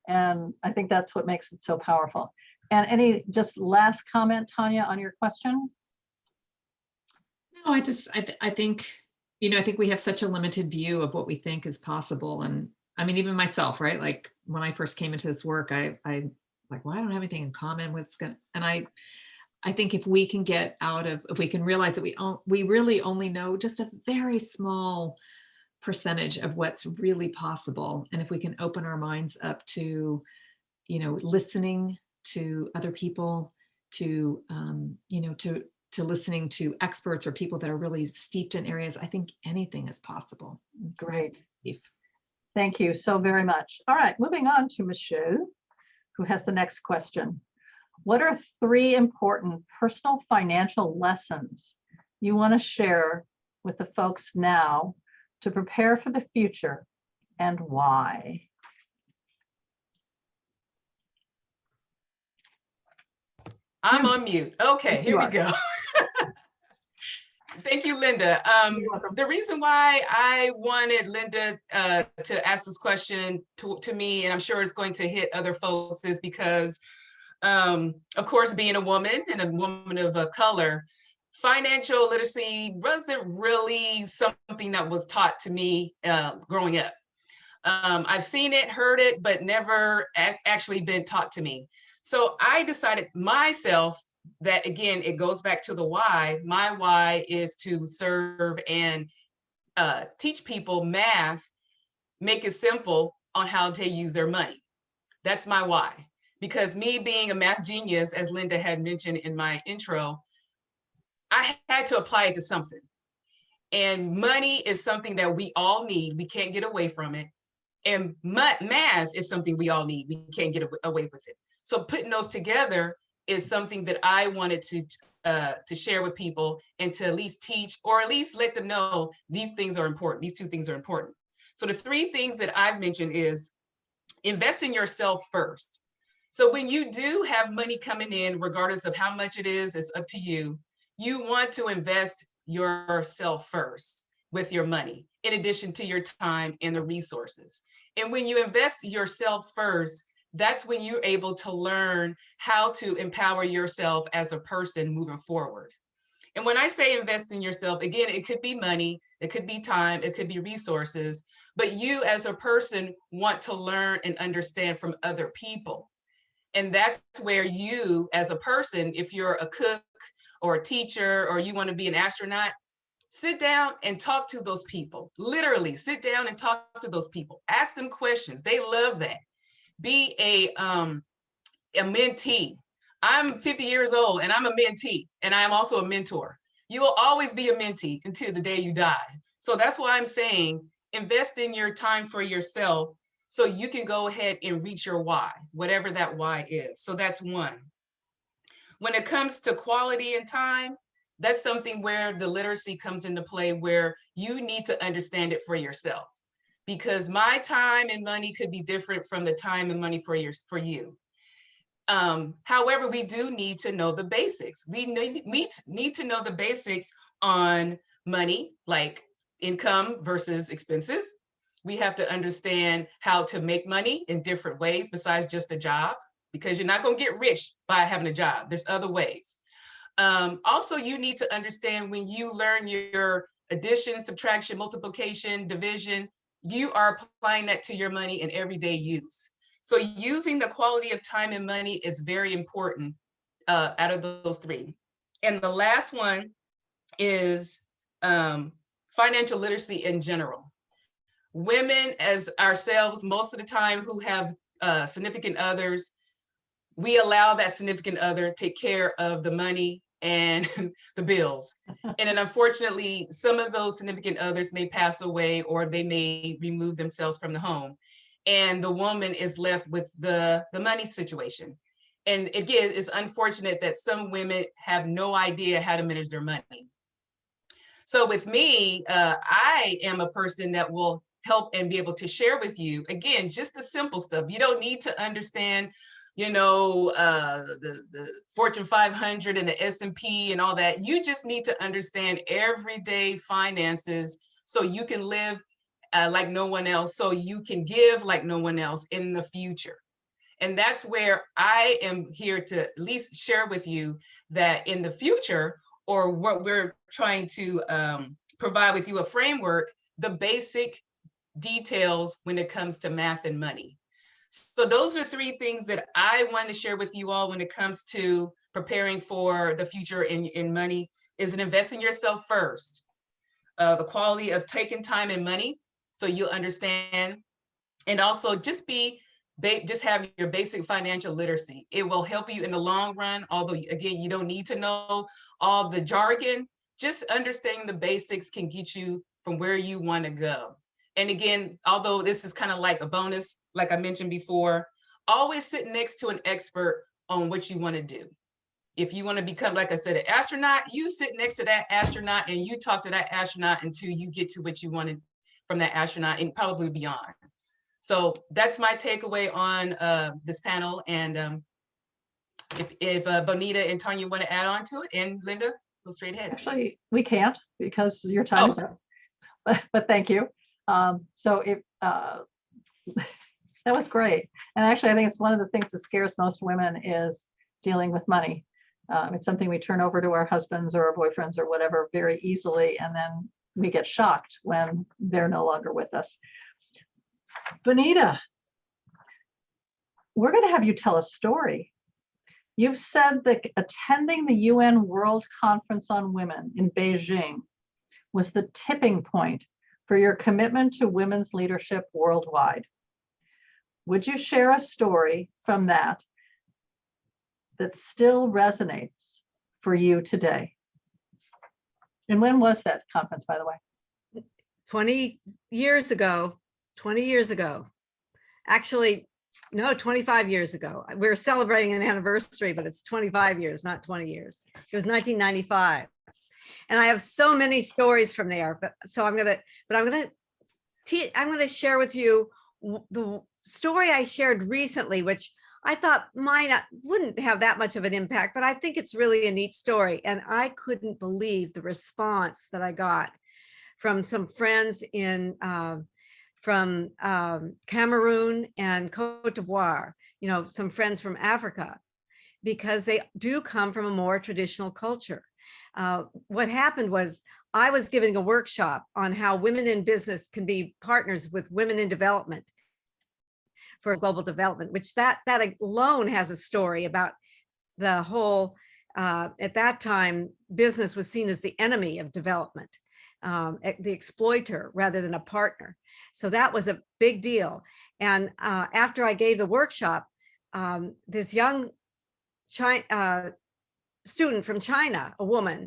And I think that's what makes it so powerful. And any just last comment, Tanya, on your question? No, I think, I think we have such a limited view of what we think is possible. And I mean, even myself, right? Like when I first came into this work, I like, well, I don't have anything in common with and I think if we can if we can realize that we really only know just a very small percentage of what's really possible. And if we can open our minds up to, listening to other people, to listening to experts or people that are really steeped in areas, I think anything is possible. Great. Thank you so very much. All right, moving on to Michelle, who has the next question. What are 3 important personal financial lessons you want to share with the folks now to prepare for the future, and why? I'm on mute. Okay, here we go. Thank you, Linda. The reason why I wanted Linda to ask this question to me, and I'm sure it's going to hit other folks, is because, of course, being a woman and a woman of color, financial literacy wasn't really something that was taught to me growing up. I've seen it, heard it, but never actually been taught to me. So I decided myself that, again, it goes back to the why. My why is to serve and teach people math, make it simple on how to use their money. That's my why. Because me being a math genius, as Linda had mentioned in my intro, I had to apply it to something. And money is something that we all need. We can't get away from it. And math is something we all need. We can't get away with it. So putting those together is something that I wanted to share with people and to at least teach, or at least let them know these things are important. These two things are important. So the three things that I've mentioned is invest in yourself first. So when you do have money coming in, regardless of how much it is, it's up to you. You want to invest yourself first with your money, in addition to your time and the resources. And when you invest yourself first, that's when you're able to learn how to empower yourself as a person moving forward. And when I say invest in yourself, again, it could be money, it could be time, it could be resources, but you as a person want to learn and understand from other people. And that's where you as a person, if you're a cook or a teacher, or you want to be an astronaut, sit down and talk to those people. Literally sit down and talk to those people. Ask them questions. They love that. Be a mentee. I'm 50 years old and I'm a mentee, and I am also a mentor. You will always be a mentee until the day you die. So that's why I'm saying invest in your time for yourself so you can go ahead and reach your why, whatever that why is. So that's one. When it comes to quality and time, that's something where the literacy comes into play, where you need to understand it for yourself, because my time and money could be different from the time and money for you. However, we do need to know the basics. We need to know the basics on money, like income versus expenses. We have to understand how to make money in different ways besides just a job, because you're not going to get rich by having a job. There's other ways. Also, you need to understand when you learn your addition, subtraction, multiplication, division, you are applying that to your money in everyday use. So using the quality of time and money is very important out of those three. And the last one is financial literacy in general. Women as ourselves, most of the time who have significant others, we allow that significant other to take care of the money and the bills. And then unfortunately, some of those significant others may pass away, or they may remove themselves from the home. And the woman is left with the money situation. And again, it's unfortunate that some women have no idea how to manage their money. So with me, I am a person that will help and be able to share with you, again, just the simple stuff. You don't need to understand, you know, the Fortune 500 and the S&P and all that. You just need to understand everyday finances so you can live like no one else, so you can give like no one else in the future. And that's where I am here to at least share with you that in the future, or what we're trying to provide with you a framework, the basic details when it comes to math and money. So those are three things that I want to share with you all when it comes to preparing for the future in money, is invest in yourself first. The quality of taking time and money so you'll understand, and also just have your basic financial literacy. It will help you in the long run, although again, you don't need to know all the jargon. Just understanding the basics can get you from where you want to go. And again, although this is kind of like a bonus, like I mentioned before, always sit next to an expert on what you want to do. If you want to become, like I said, an astronaut, you sit next to that astronaut and you talk to that astronaut until you get to what you wanted from that astronaut, and probably beyond. So that's my takeaway on this panel. And if Bonita and Tanya want to add on to it, and Linda? Go straight ahead. Actually, we can't because your time is up. But thank you. That was great. And actually, I think it's one of the things that scares most women is dealing with money. It's something we turn over to our husbands or our boyfriends or whatever very easily, and then we get shocked when they're no longer with us. Bonita, we're going to have you tell a story. You've said that attending the UN World Conference on Women in Beijing was the tipping point for your commitment to women's leadership worldwide. Would you share a story from that that still resonates for you today? And when was that conference, by the way? 20 years ago. Actually, no, 25 years ago. We're celebrating an anniversary, but it's 25 years, not 20 years. It was 1995. And I have so many stories from there, I'm gonna share with you the story I shared recently, which I thought wouldn't have that much of an impact, but I think it's really a neat story. And I couldn't believe the response that I got from some friends from Cameroon and Cote d'Ivoire, some friends from Africa, because they do come from a more traditional culture. What happened was I was giving a workshop on how women in business can be partners with women in development for global development, which that alone has a story about the whole, at that time, business was seen as the enemy of development, the exploiter rather than a partner. So that was a big deal. And after I gave the workshop, this young student from China,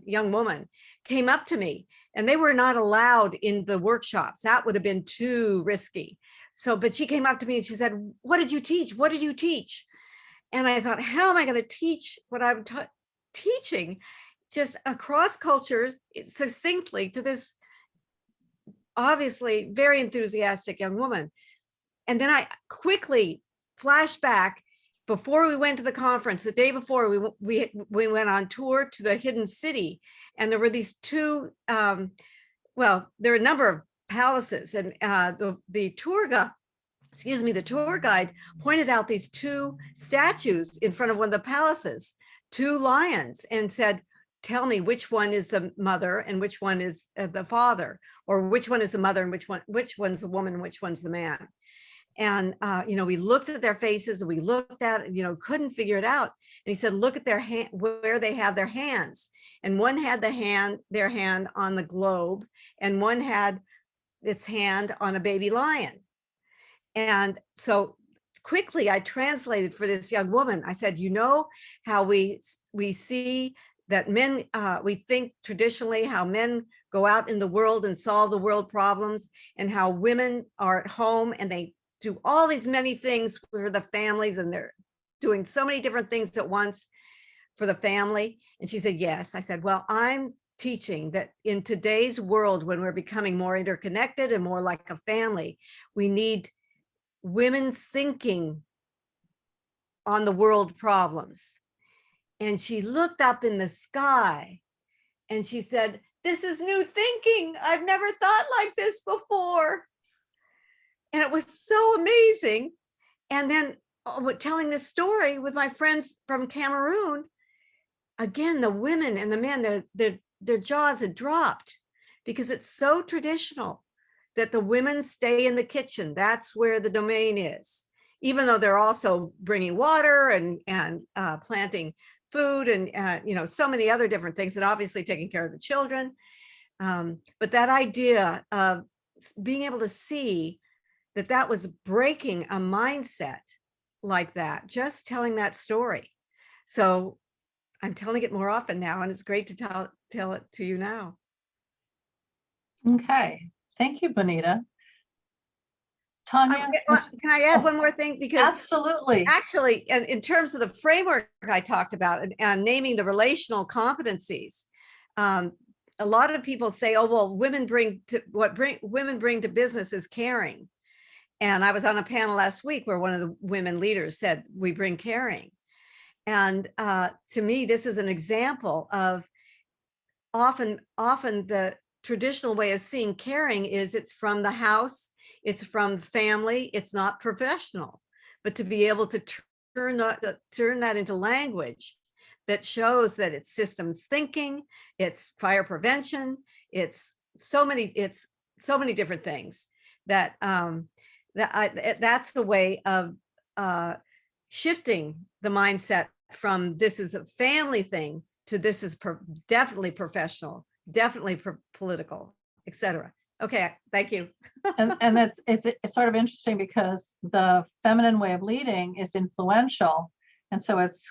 young woman, came up to me, and they were not allowed in the workshops. That would have been too risky. But she came up to me and she said, "What did you teach? What did you teach?" And I thought, how am I going to teach what I'm teaching just across cultures succinctly to this obviously very enthusiastic young woman? And then I quickly flashed back. Before we went to the conference, the day before, we went on tour to the hidden city, and there were these two, there are a number of palaces, and the tour guide pointed out these two statues in front of one of the palaces, two lions, and said, "Tell me which one is the mother and which one is the father, or which one is the mother and which one's the woman and which one's the man." And, we looked at their faces, and we looked at, couldn't figure it out. And he said, "Look at their hand, where they have their hands." And one had their hand on the globe, and one had its hand on a baby lion. And so quickly I translated for this young woman. I said, how we see that men, we think traditionally how men go out in the world and solve the world problems, and how women are at home and they do all these many things for the families, and they're doing so many different things at once for the family. And she said, "Yes." I said, "Well, I'm teaching that in today's world, when we're becoming more interconnected and more like a family, we need women's thinking on the world problems." And she looked up in the sky and she said, "This is new thinking. I've never thought like this before." And it was so amazing. And then telling this story with my friends from Cameroon, again, the women and the men, their jaws had dropped, because it's so traditional that the women stay in the kitchen. That's where the domain is, even though they're also bringing water and planting food and so many other different things, and obviously taking care of the children. But that idea of being able to see that was breaking a mindset like that, just telling that story. So I'm telling it more often now, and it's great to tell it to you now. Okay, thank you, Bonita. Tanya? Can I add one more thing? Because absolutely. Actually, in terms of the framework I talked about and naming the relational competencies, a lot of people say, "Oh, well, women bring to business is caring." And I was on a panel last week where one of the women leaders said, "We bring caring." And to me, this is an example of often the traditional way of seeing caring is it's from the house, it's from family, it's not professional. But to be able to turn that into language that shows that it's systems thinking, it's fire prevention, it's so many different things that that's the way of shifting the mindset from this is a family thing to this is definitely professional, definitely political, etc. Okay, thank you. and it's sort of interesting because the feminine way of leading is influential, and so it's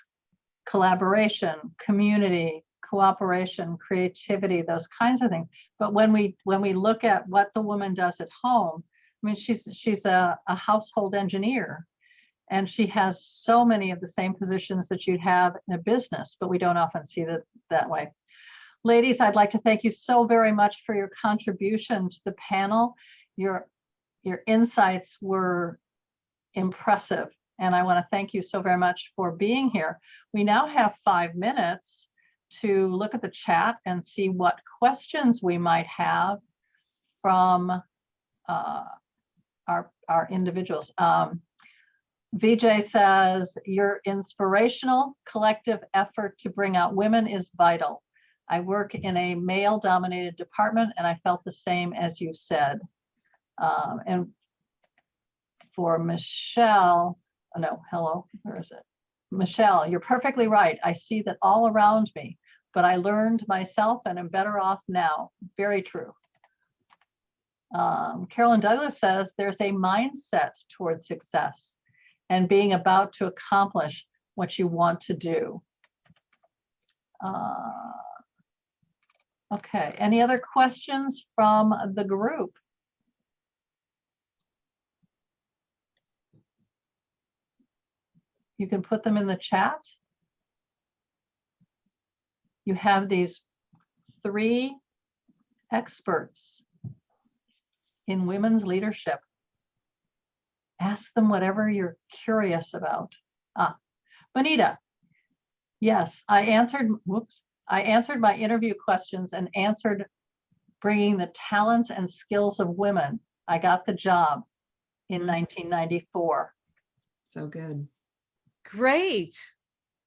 collaboration, community, cooperation, creativity, those kinds of things. But when we look at what the woman does at home, I mean, she's a household engineer, and she has so many of the same positions that you'd have in a business, but we don't often see that that way. Ladies, I'd like to thank you so very much for your contribution to the panel. Your insights were impressive, and I want to thank you so very much for being here. We now have 5 minutes to look at the chat and see what questions we might have from our individuals. VJ says, your inspirational collective effort to bring out women is vital. I work in a male-dominated department, and I felt the same as you said. And for Michelle, oh no, hello, where is it? Michelle, you're perfectly right. I see that all around me, but I learned myself and am better off now. Very true. Carolyn Douglas says there's a mindset towards success and being about to accomplish what you want to do. Okay, any other questions from the group? You can put them in the chat. You have these 3 experts in women's leadership. Ask them whatever you're curious about. Bonita, yes, I answered my interview questions and answered bringing the talents and skills of women. I got the job in 1994. So good. Great.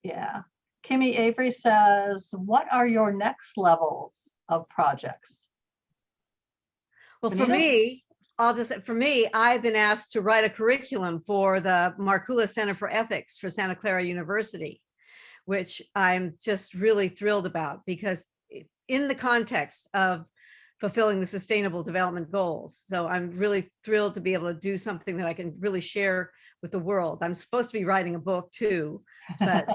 Yeah. Kimmy Avery says, what are your next levels of projects? Well, Bonita? for me, I've been asked to write a curriculum for the Markula Center for Ethics for Santa Clara University, which I'm just really thrilled about, because in the context of fulfilling the Sustainable Development Goals. So I'm really thrilled to be able to do something that I can really share with the world. I'm supposed to be writing a book too, but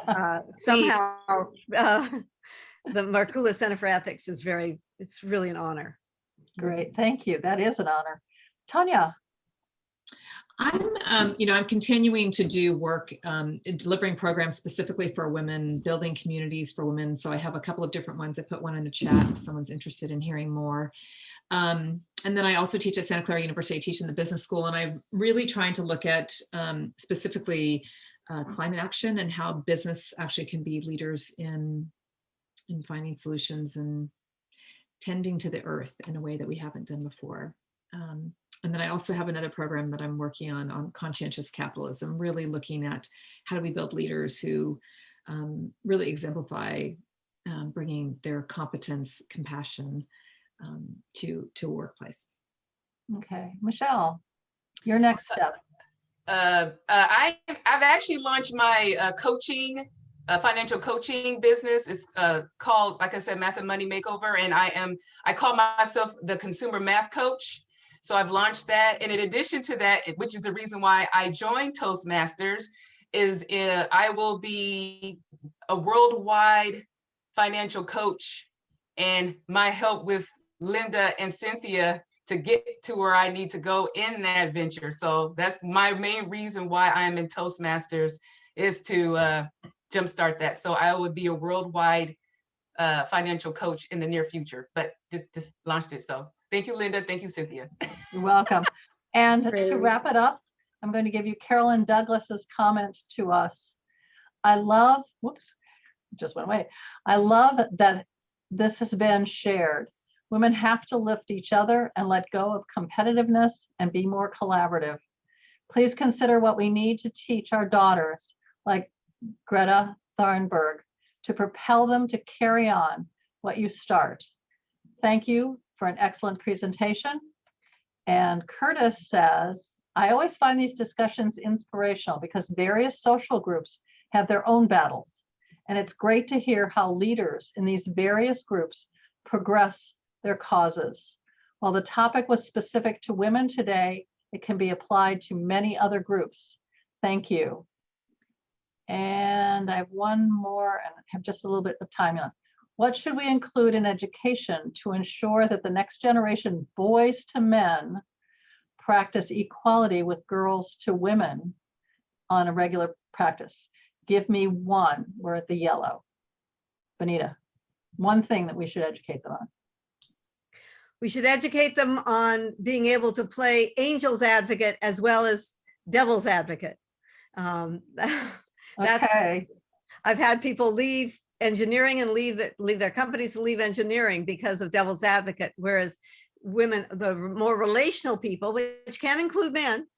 somehow the Markula Center for Ethics is it's really an honor. Great, thank you. That is an honor. Tanya. I'm continuing to do work delivering programs specifically for women, building communities for women. So I have a couple of different ones. I put one in the chat if someone's interested in hearing more. And then I also teach at Santa Clara University. I teach in the business school, and I'm really trying to look at specifically climate action and how business actually can be leaders in finding solutions and tending to the earth in a way that we haven't done before. And then I also have another program that I'm working on conscientious capitalism, really looking at how do we build leaders who really exemplify bringing their competence, compassion to a workplace. Okay, Michelle, your next step. I've actually launched my coaching, financial coaching business. It's called, like I said, Math and Money Makeover, and I call myself the consumer math coach. So I've launched that. And in addition to that, which is the reason why I joined Toastmasters, is I will be a worldwide financial coach, and my help with Linda and Cynthia to get to where I need to go in that venture. So that's my main reason why I'm in Toastmasters, is to jumpstart that. So I would be a worldwide financial coach in the near future, but just launched it. So thank you, Linda. Thank you, Cynthia. You're welcome. And to wrap it up, I'm going to give you Carolyn Douglas's comment to us. I love, whoops, just went away. I love that this has been shared. Women have to lift each other and let go of competitiveness and be more collaborative. Please consider what we need to teach our daughters, like Greta Thunberg, to propel them to carry on what you start. Thank you for an excellent presentation. And Curtis says, I always find these discussions inspirational because various social groups have their own battles. And it's great to hear how leaders in these various groups progress their causes. While the topic was specific to women today, it can be applied to many other groups. Thank you. And I have one more and I have just a little bit of time left. What should we include in education to ensure that the next generation boys to men practice equality with girls to women on a regular practice? Give me one. We're at the yellow. Bonita, one thing that we should educate them on. We should educate them on being able to play angel's advocate as well as devil's advocate. Okay. I've had people leave engineering and leave their companies and leave engineering because of devil's advocate, whereas women, the more relational people, which can include men,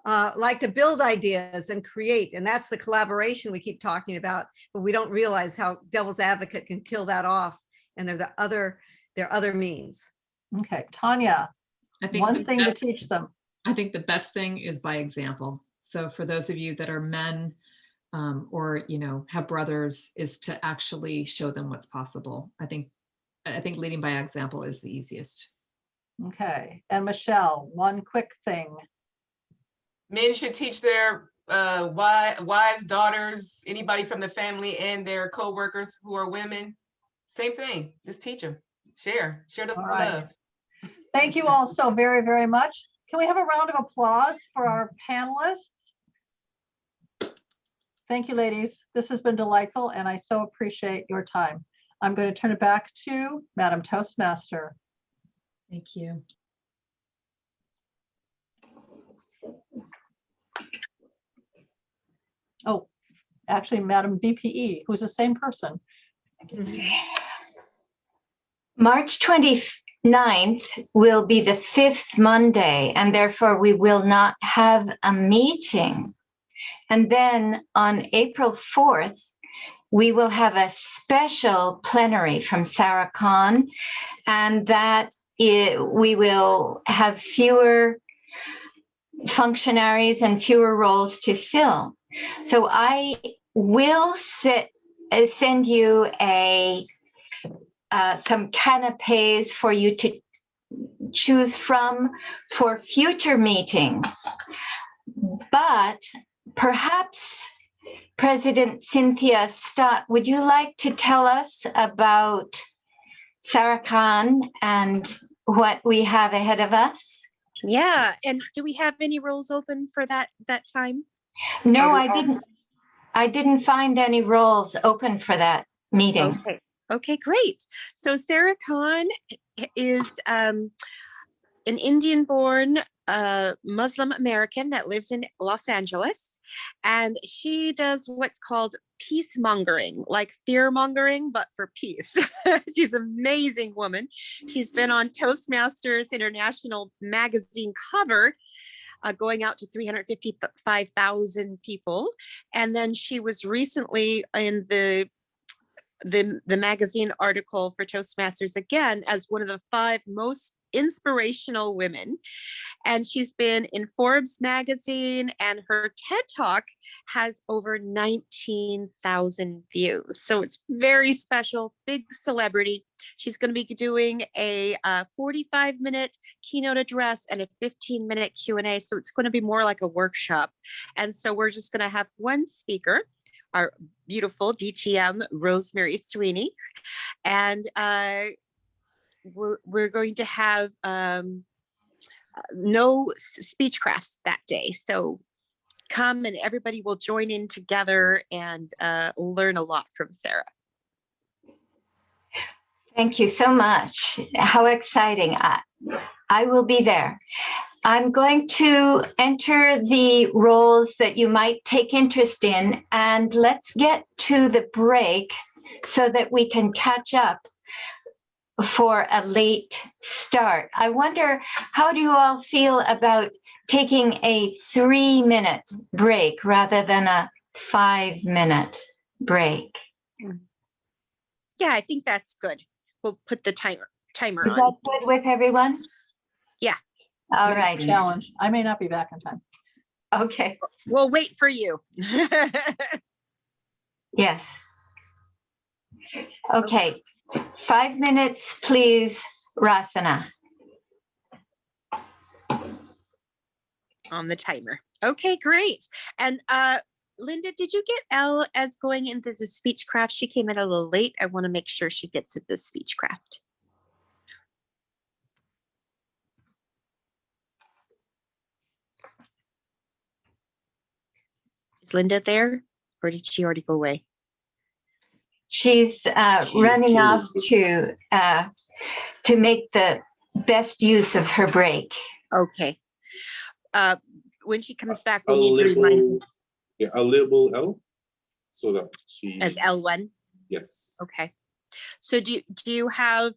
like to build ideas and create, and that's the collaboration we keep talking about, but we don't realize how devil's advocate can kill that off, and there are other means. Okay, Tanya, I think one thing to teach them. I think the best thing is by example. So for those of you that are men or have brothers, is to actually show them what's possible. I think leading by example is the easiest. Okay, and Michelle, one quick thing. Men should teach their wives, daughters, anybody from the family and their co-workers who are women. Same thing, just teach them, share the love. Thank you all so very, very much. Can we have a round of applause for our panelists? Thank you, ladies. This has been delightful and I so appreciate your time. I'm going to turn it back to Madam Toastmaster. Thank you. Oh, actually, Madam VPE, who's the same person. March 29th will be the 5th Monday, and therefore we will not have a meeting. And then on April 4th, we will have a special plenary from Sarah Khan, and that we will have fewer functionaries and fewer roles to fill. So I will send you some canapes for you to choose from for future meetings. But perhaps President Cynthia Stott, would you like to tell us about Sarah Khan and what we have ahead of us? Yeah, and do we have any roles open for that time? No, I didn't find any roles open for that meeting. Okay, great. So Sarah Khan is an Indian-born Muslim American that lives in Los Angeles, and she does what's called peace mongering, like fear mongering, but for peace. She's an amazing woman. She's been on Toastmasters International magazine cover, going out to 355,000 people. And then she was recently in the magazine article for Toastmasters again as one of the 5 most inspirational women. And she's been in Forbes magazine, and her TED Talk has over 19,000 views. So it's very special, big celebrity. She's going to be doing a 45-minute keynote address and a 15-minute Q&A. So it's going to be more like a workshop. And so we're just going to have one speaker, our beautiful DTM Rosemary Sweeney, and we're going to have no speech crafts that day. So come and everybody will join in together and learn a lot from Sarah. Thank you so much. How exciting. I will be there. I'm going to enter the roles that you might take interest in, and let's get to the break so that we can catch up for a late start. I wonder, how do you all feel about taking a 3-minute break rather than a 5-minute break? Yeah, I think that's good. We'll put the timer Is on. that good with everyone? Yeah. All right. Challenge. I may not be back in time. Okay. We'll wait for you. Yes. Okay. 5 minutes, please, Rasana. On the timer. Okay, great. And Linda, did you get Elle as going into the speechcraft? She came in a little late. I want to make sure she gets at the speechcraft. Is Linda there, or did she already go away? She's running off to make the best use of her break. Okay. When she comes back, we need to remind her. Yeah, I'll label L so that she As L1. Yes. Okay. So do you have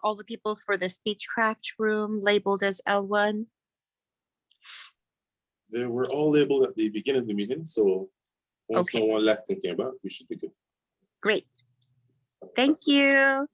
all the people for the speechcraft room labeled as L1? They were all labeled at the beginning of the meeting, so once no one left and came back, we should be good. Great. Thank you.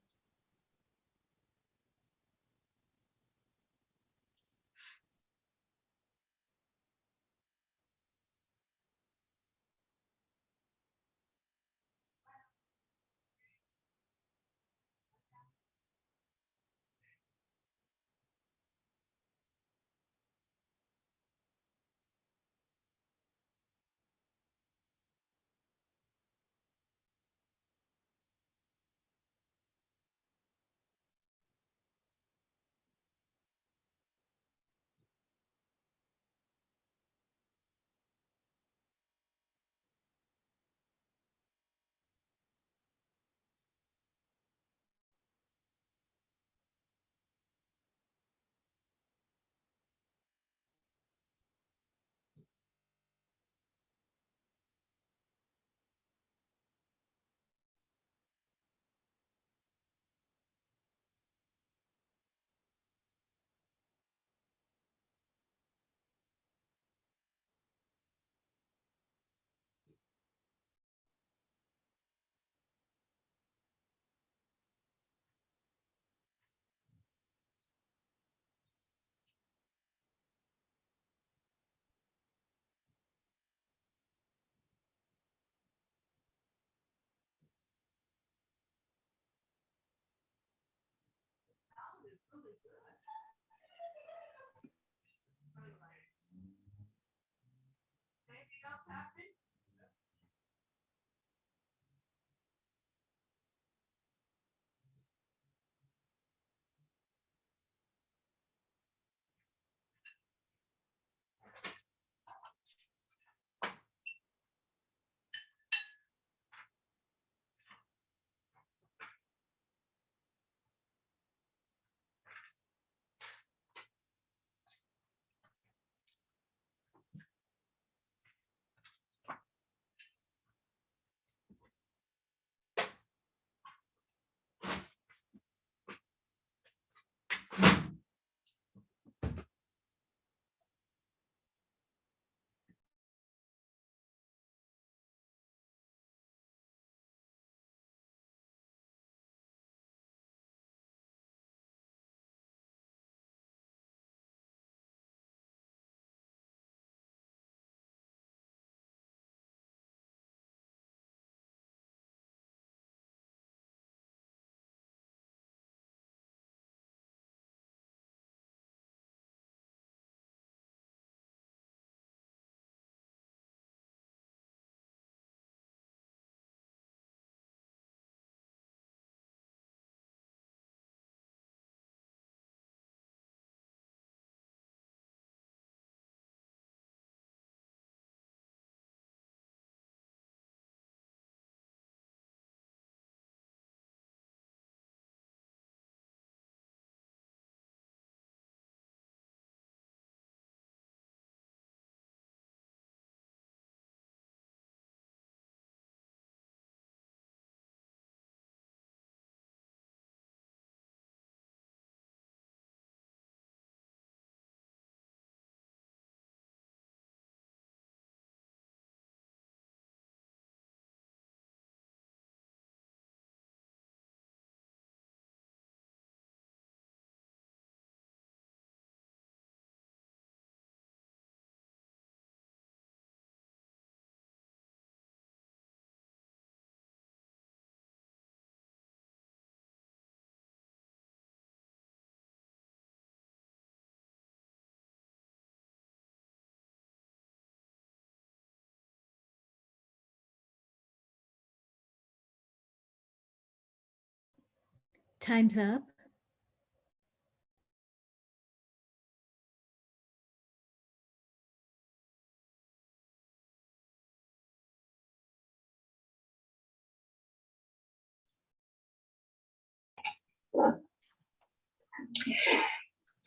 Time's up.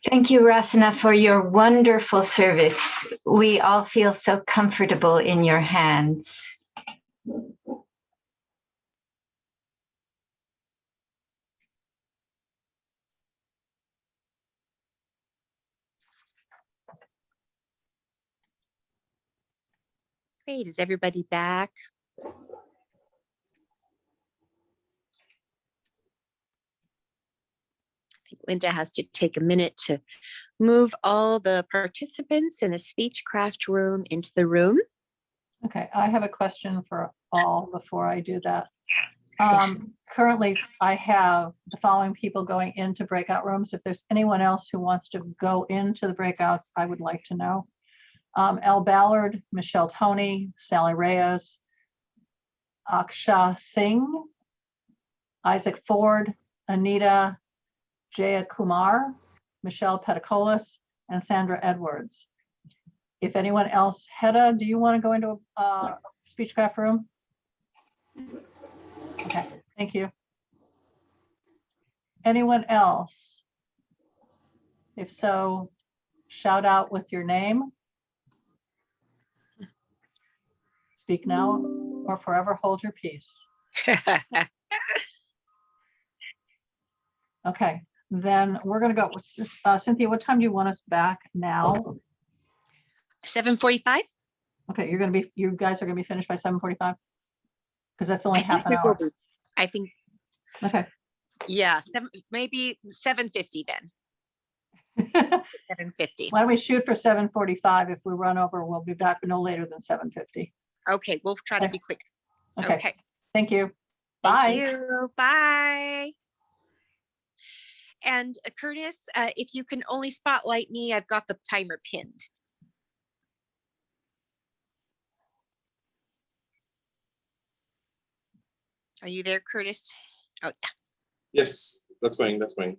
Thank you, Rasana, for your wonderful service. We all feel so comfortable in your hands. Great. Is everybody back? I think Linda has to take a minute to move all the participants in the speechcraft room into the room. Okay, I have a question for all before I do that. Currently, I have the following people going into breakout rooms. If there's anyone else who wants to go into the breakouts, I would like to know. Elle Ballard, Michelle Toney, Sally Reyes, Aksha Singh, Isaac Ford, Anita Jaya Kumar, Michelle Petacolis, and Sandra Edwards. If anyone else, Hedda, do you want to go into a speechcraft room? Okay, thank you. Anyone else? If so, shout out with your name. Speak now or forever hold your peace. Okay, then we're going to go. Cynthia, what time do you want us back now? 7:45. Okay, you guys are going to be finished by 7:45? Because that's only half an we will hour. be. I think. Okay. Yeah, maybe 7:50 then. 7:50. Why don't we shoot for 7:45? If we run over, we'll be back no later than 7:50. Okay, we'll try to be quick. Okay. Thank you. Bye. Thank you. Bye. And Curtis, if you can only spotlight me, I've got the timer pinned. Are you there, Curtis? Oh, yeah. Yes, that's fine. That's fine.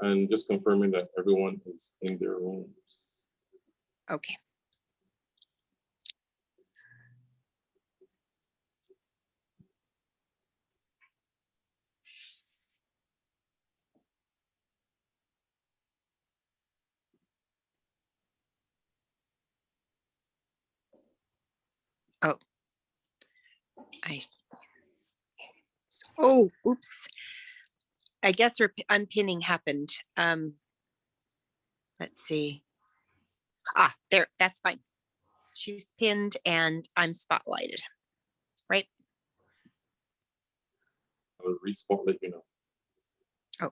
And just confirming that everyone is in their rooms. Okay. Oh, I see. Oh, oops. I guess her unpinning happened. Let's see. Ah, there, that's fine. She's pinned and I'm spotlighted, right? I will re-spotlight you now. Oh.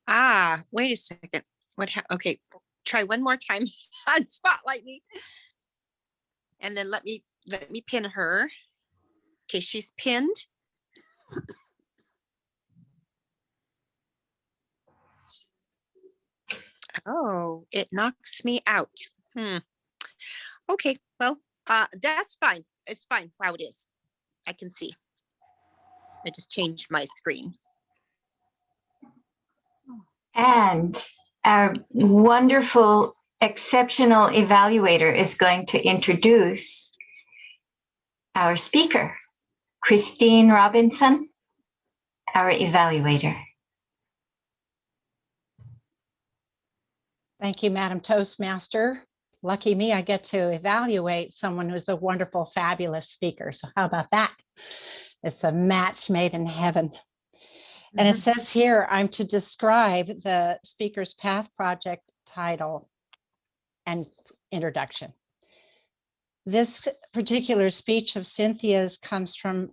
Ah, wait a second. Okay, try one more time on spotlight me. And then let me pin her. Okay, she's pinned. Oh, it knocks me out. Okay, well, that's fine. It's fine how it is. I can see. I just changed my screen. And our wonderful, exceptional evaluator is going to introduce our speaker, Christine Robinson, our evaluator. Thank you, Madam Toastmaster. Lucky me, I get to evaluate someone who's a wonderful, fabulous speaker. So how about that? It's a match made in heaven. And it says here, I'm to describe the Speaker's Path Project title and introduction. This particular speech of Cynthia's comes from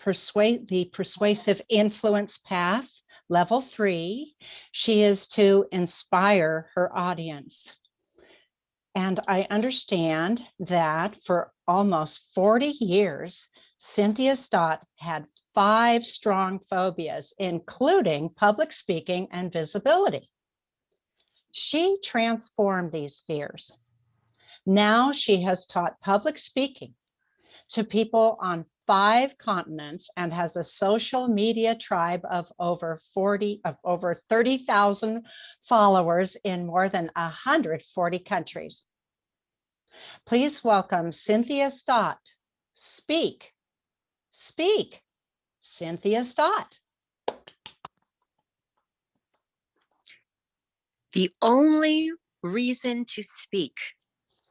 the Persuasive Influence Path, Level 3. She is to inspire her audience. And I understand that for almost 40 years, Cynthia Stott had 5 strong phobias, including public speaking and visibility. She transformed these fears. Now she has taught public speaking to people on 5 continents and has a social media tribe of over 30,000 followers in more than 140 countries. Please welcome Cynthia Stott. Speak, speak, Cynthia Stott. The only reason to speak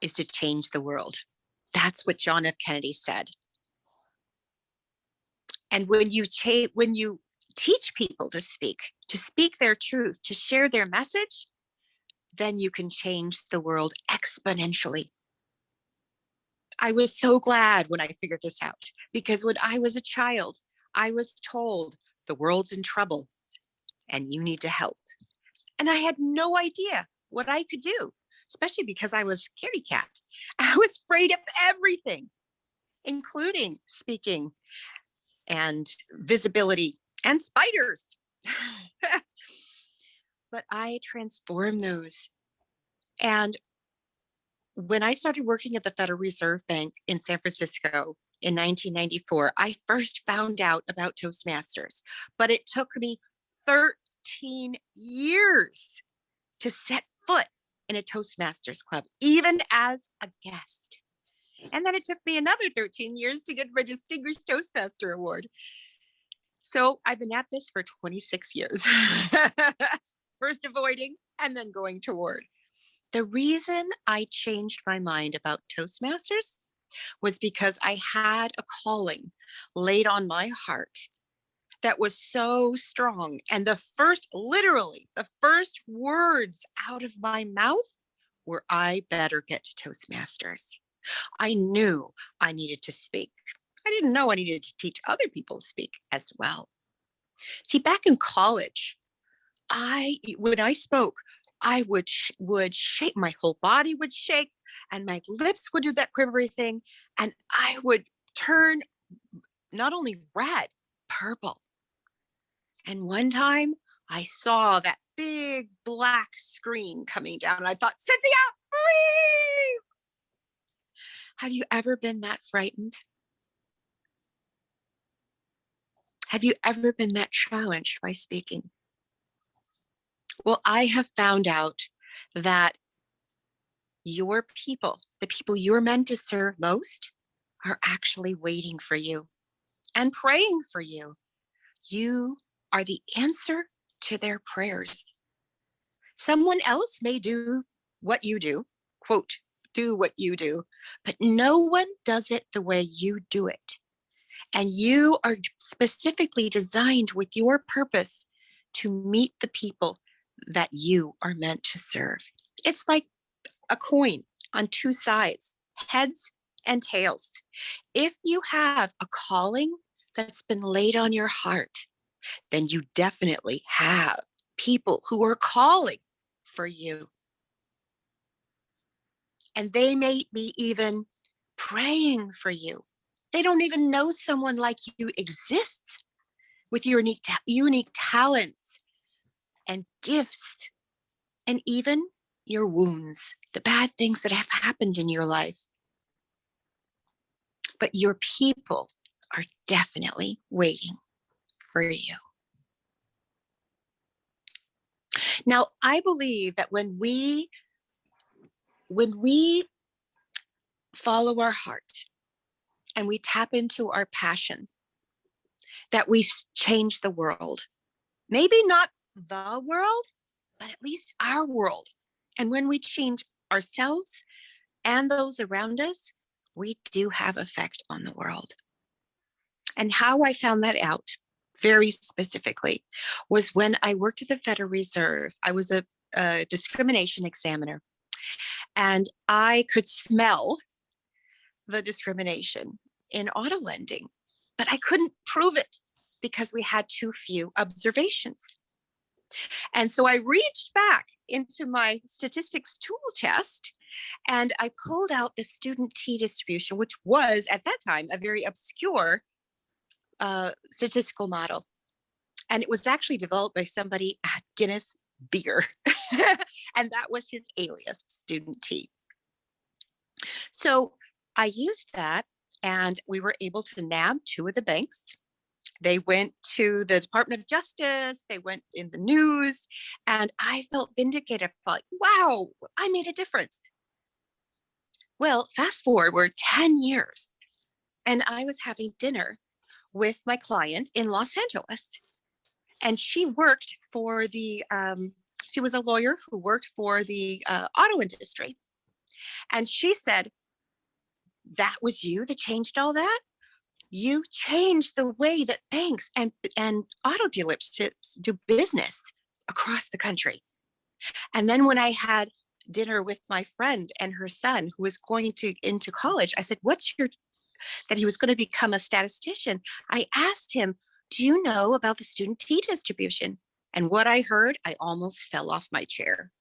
is to change the world. That's what John F. Kennedy said. And when you teach people to speak their truth, to share their message, then you can change the world exponentially. I was so glad when I figured this out, because when I was a child, I was told the world's in trouble and you need to help. And I had no idea what I could do, especially because I was a scaredy cat. I was afraid of everything, including speaking and visibility and spiders. But I transformed those. And when I started working at the Federal Reserve Bank in San Francisco in 1994, I first found out about Toastmasters, but it took me 13 years to set foot in a Toastmasters club, even as a guest. And then it took me another 13 years to get my Distinguished Toastmaster Award. So I've been at this for 26 years. First avoiding and then going toward. The reason I changed my mind about Toastmasters was because I had a calling laid on my heart that was so strong. And literally the first words out of my mouth were, I better get to Toastmasters. I knew I needed to speak. I didn't know I needed to teach other people to speak as well. See, back in college, when I spoke, I would shake, my whole body would shake, and my lips would do that quivery thing, and I would turn not only red, purple. And one time I saw that big black screen coming down, and I thought, Cynthia, free! Have you ever been that frightened? Have you ever been that challenged by speaking? Well, I have found out that your people, the people you're meant to serve most, are actually waiting for you and praying for you. You are the answer to their prayers. Someone else may do what you do, quote, do what you do, but no one does it the way you do it. And you are specifically designed with your purpose to meet the people that you are meant to serve. It's like a coin on two sides, heads and tails. If you have a calling that's been laid on your heart, then you definitely have people who are calling for you. And they may be even praying for you. They don't even know someone like you exists with your unique talents and gifts, and even your wounds, the bad things that have happened in your life. But your people are definitely waiting for you. Now, I believe that when we follow our heart and we tap into our passion, that we change the world. Maybe not the world, but at least our world. And when we change ourselves and those around us, we do have effect on the world. And how I found that out very specifically was when I worked at the Federal Reserve. I was a discrimination examiner, and I could smell the discrimination in auto lending, but I couldn't prove it because we had too few observations. And so I reached back into my statistics tool chest and I pulled out the student T distribution, which was at that time a very obscure statistical model. And it was actually developed by somebody at Guinness Beer. And that was his alias, student T. So I used that and we were able to nab 2 of the banks. They went to the Department of Justice, they went in the news, and I felt vindicated. I felt, wow, I made a difference. Well, fast forward, we're 10 years, and I was having dinner with my client in Los Angeles. And she worked for the, she was a lawyer who worked for the auto industry. And she said, that was you that changed all that? You changed the way that banks and auto dealerships do business across the country. And then when I had dinner with my friend and her son who was going into college, I said, that he was going to become a statistician. I asked him, do you know about the student T distribution? And what I heard, I almost fell off my chair.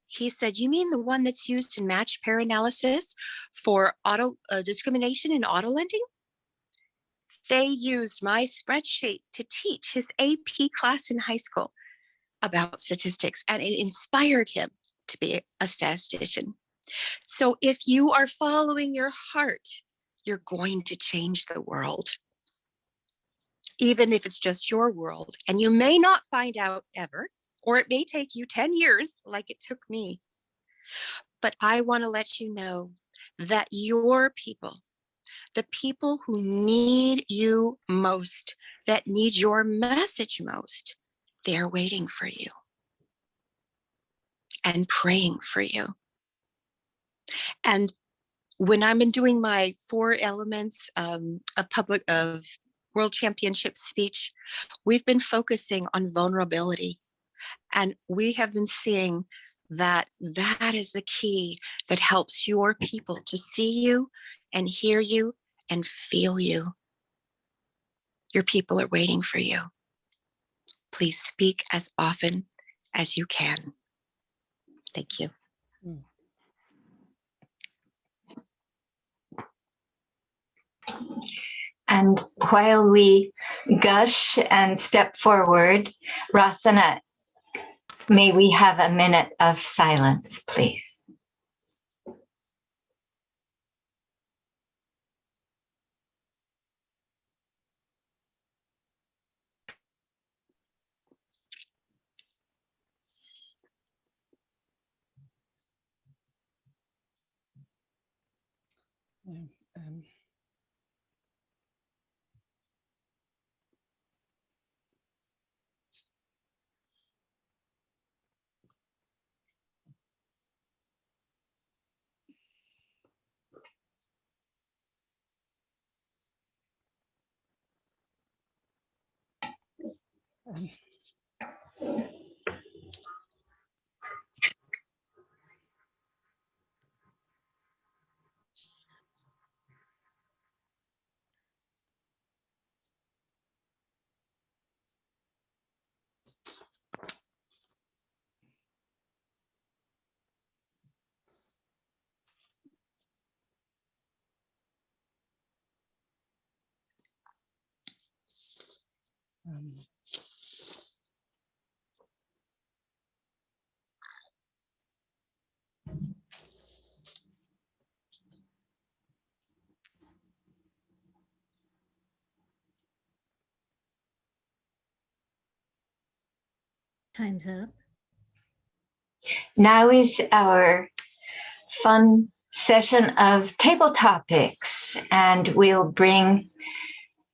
He said, you mean the one that's used in match pair analysis for auto discrimination in auto lending? They used my spreadsheet to teach his AP class in high school about statistics, and it inspired him to be a statistician. So if you are following your heart, you're going to change the world, even if it's just your world. And you may not find out ever, or it may take you 10 years like it took me. But I want to let you know that your people, the people who need you most, that need your message most, they're waiting for you and praying for you. And when I've been doing my 4 elements of world championship speech, we've been focusing on vulnerability. And we have been seeing that that is the key that helps your people to see you and hear you and feel you. Your people are waiting for you. Please speak as often as you can. Thank you. And while we gush and step forward, Rasana, may we have a minute of silence, please? Time's up. Now is our fun session of table topics, and we'll bring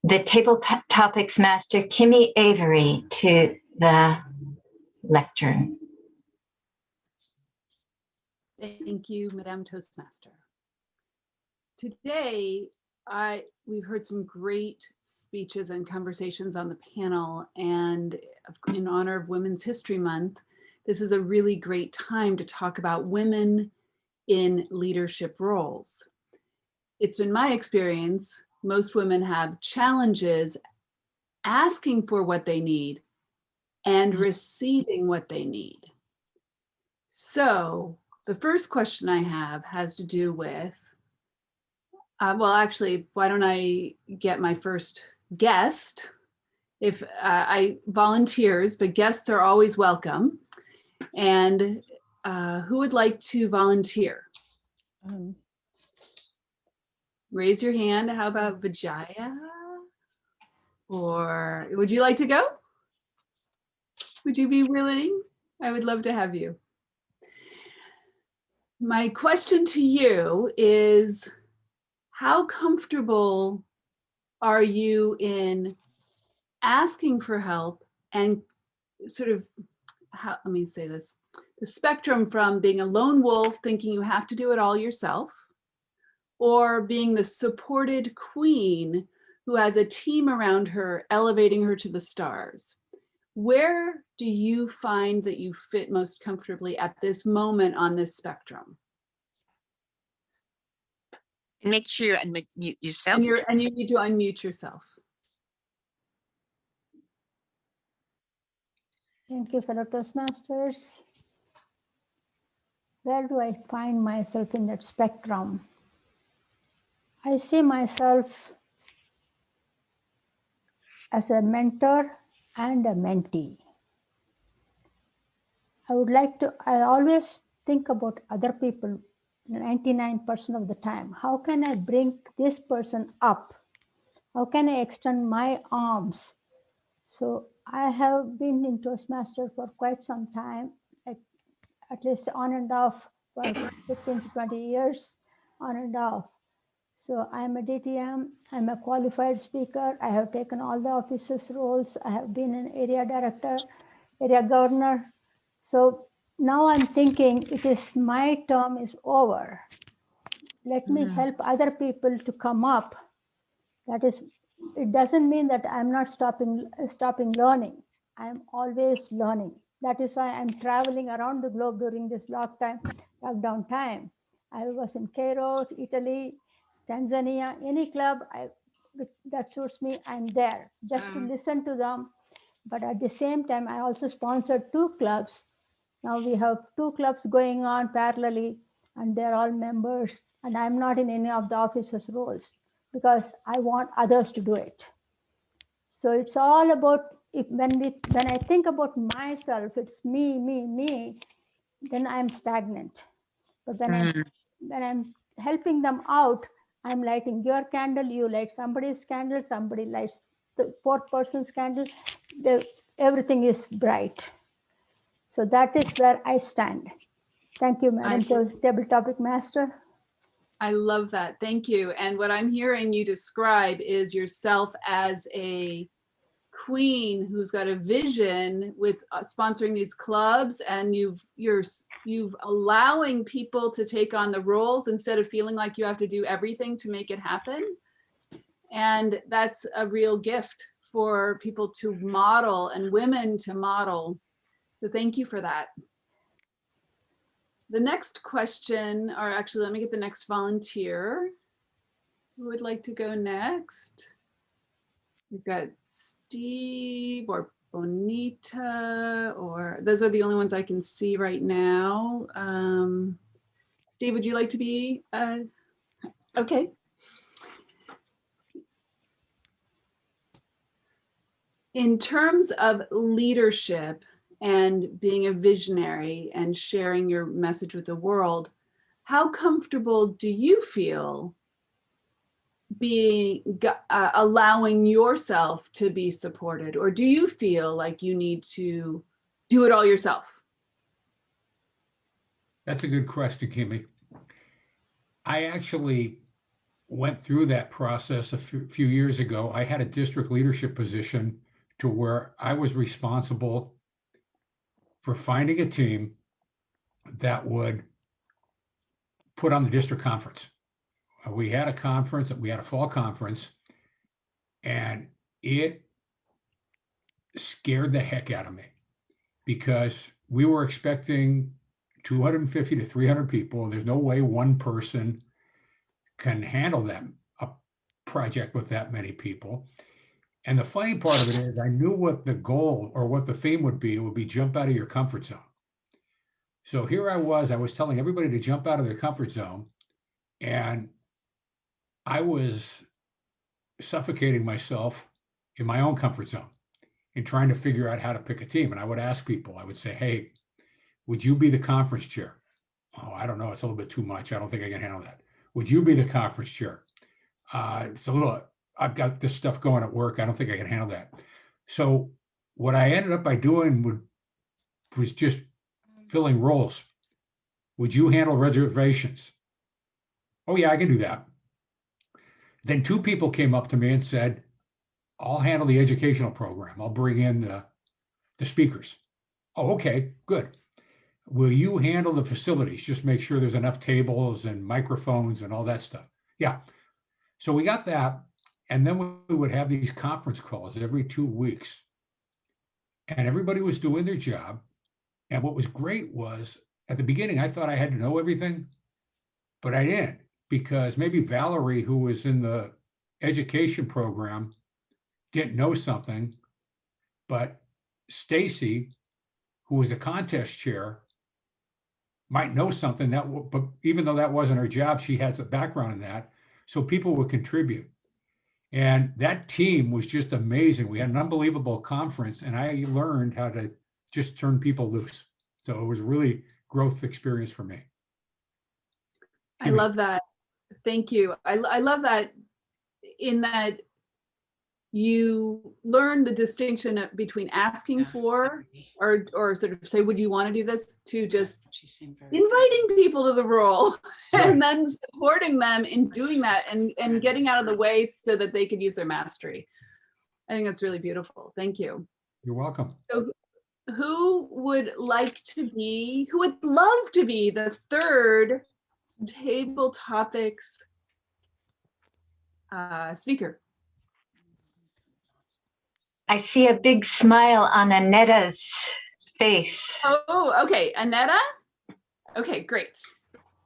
the table topics master, Kimmy Avery, to the lectern. Thank you, Madame Toastmaster. Today, we've heard some great speeches and conversations on the panel, and in honor of Women's History Month, this is a really great time to talk about women in leadership roles. It's been my experience, most women have challenges asking for what they need and receiving what they need. So the first question I have has to do with, well, actually, why don't I get my first guest? If volunteers, but guests are always welcome. And who would like to volunteer? Raise your hand. How about Vijaya? Or would you like to go? Would you be willing? I would love to have you. My question to you is, how comfortable are you in asking for help and sort of, let me say this, the spectrum from being a lone wolf thinking you have to do it all yourself, or being the supported queen who has a team around her elevating her to the stars? Where do you find that you fit most comfortably at this moment on this spectrum? Make sure you unmute yourself. And you need to unmute yourself. Thank you, fellow Toastmasters. Where do I find myself in that spectrum? I see myself as a mentor and a mentee. I always think about other people 99% of the time. How can I bring this person up? How can I extend my arms? So I have been in Toastmaster for quite some time, like at least on and off for 15 to 20 years, on and off. So I'm a DTM, I'm a qualified speaker. I have taken all the officers' roles. I have been an area director, area governor. So now I'm thinking my term is over. Let me help other people to come up. That is, it doesn't mean that I'm not stopping learning. I'm always learning. That is why I'm traveling around the globe during this lockdown time. I was in Cairo, Italy, Tanzania, any club that suits me, I'm there just to listen to them. But at the same time, I also sponsored 2 clubs. Now we have 2 clubs going on parallelly, and they're all members, and I'm not in any of the officers' roles because I want others to do it. So it's all about, when I think about myself, it's me, then I'm stagnant. But when I'm helping them out, I'm lighting your candle, you light somebody's candle, somebody lights the 4th person's candle, everything is bright. So that is where I stand. Thank you, Madam Table Topic Master. I love that. Thank you. And what I'm hearing you describe is yourself as a queen who's got a vision with sponsoring these clubs, and you've allowing people to take on the roles instead of feeling like you have to do everything to make it happen. And that's a real gift for people to model and women to model. So thank you for that. The next question, or actually, let me get the next volunteer. Who would like to go next? We've got Steve or Bonita, or those are the only ones I can see right now. Steve, would you like to be? Okay. In terms of leadership and being a visionary and sharing your message with the world, how comfortable do you feel allowing yourself to be supported, or do you feel like you need to do it all yourself? That's a good question, Kimmy. I actually went through that process a few years ago. I had a district leadership position to where I was responsible for finding a team that would put on the district conference. We had a conference, we had a fall conference, and it scared the heck out of me because we were expecting 250 to 300 people. And there's no way one person can handle a project with that many people. And the funny part of it is I knew what the goal or what the theme would be. It would be jump out of your comfort zone. So here I was telling everybody to jump out of their comfort zone, and I was suffocating myself in my own comfort zone and trying to figure out how to pick a team. And I would ask people, I would say, hey, would you be the conference chair? Oh, I don't know. It's a little bit too much. I don't think I can handle that. Would you be the conference chair? it's a little, I've got this stuff going at work. I don't think I can handle that. So what I ended up by doing was just filling roles. Would you handle reservations? Oh yeah, I can do that. Then 2 people came up to me and said, I'll handle the educational program. I'll bring in the speakers. Oh, okay, good. Will you handle the facilities? Just make sure there's enough tables and microphones and all that stuff. Yeah. So we got that. And then we would have these conference calls every 2 weeks. And everybody was doing their job. And what was great was at the beginning, I thought I had to know everything, but I didn't, because maybe Valerie, who was in the education program, didn't know something, but Stacy, who was a contest chair, might know something but even though that wasn't her job, she has a background in that. So people would contribute. And that team was just amazing. We had an unbelievable conference, and I learned how to just turn people loose. So it was a really growth experience for me. I love that. Thank you. I love that, in that you learn the distinction between asking for or sort of say, would you want to do this, to just inviting people to the role and then supporting them in doing that and getting out of the way so that they could use their mastery. I think that's really beautiful. Thank you. You're welcome. So who would love to be the third table topics speaker? I see a big smile on Annetta's face. Oh, okay. Annetta? Okay, great.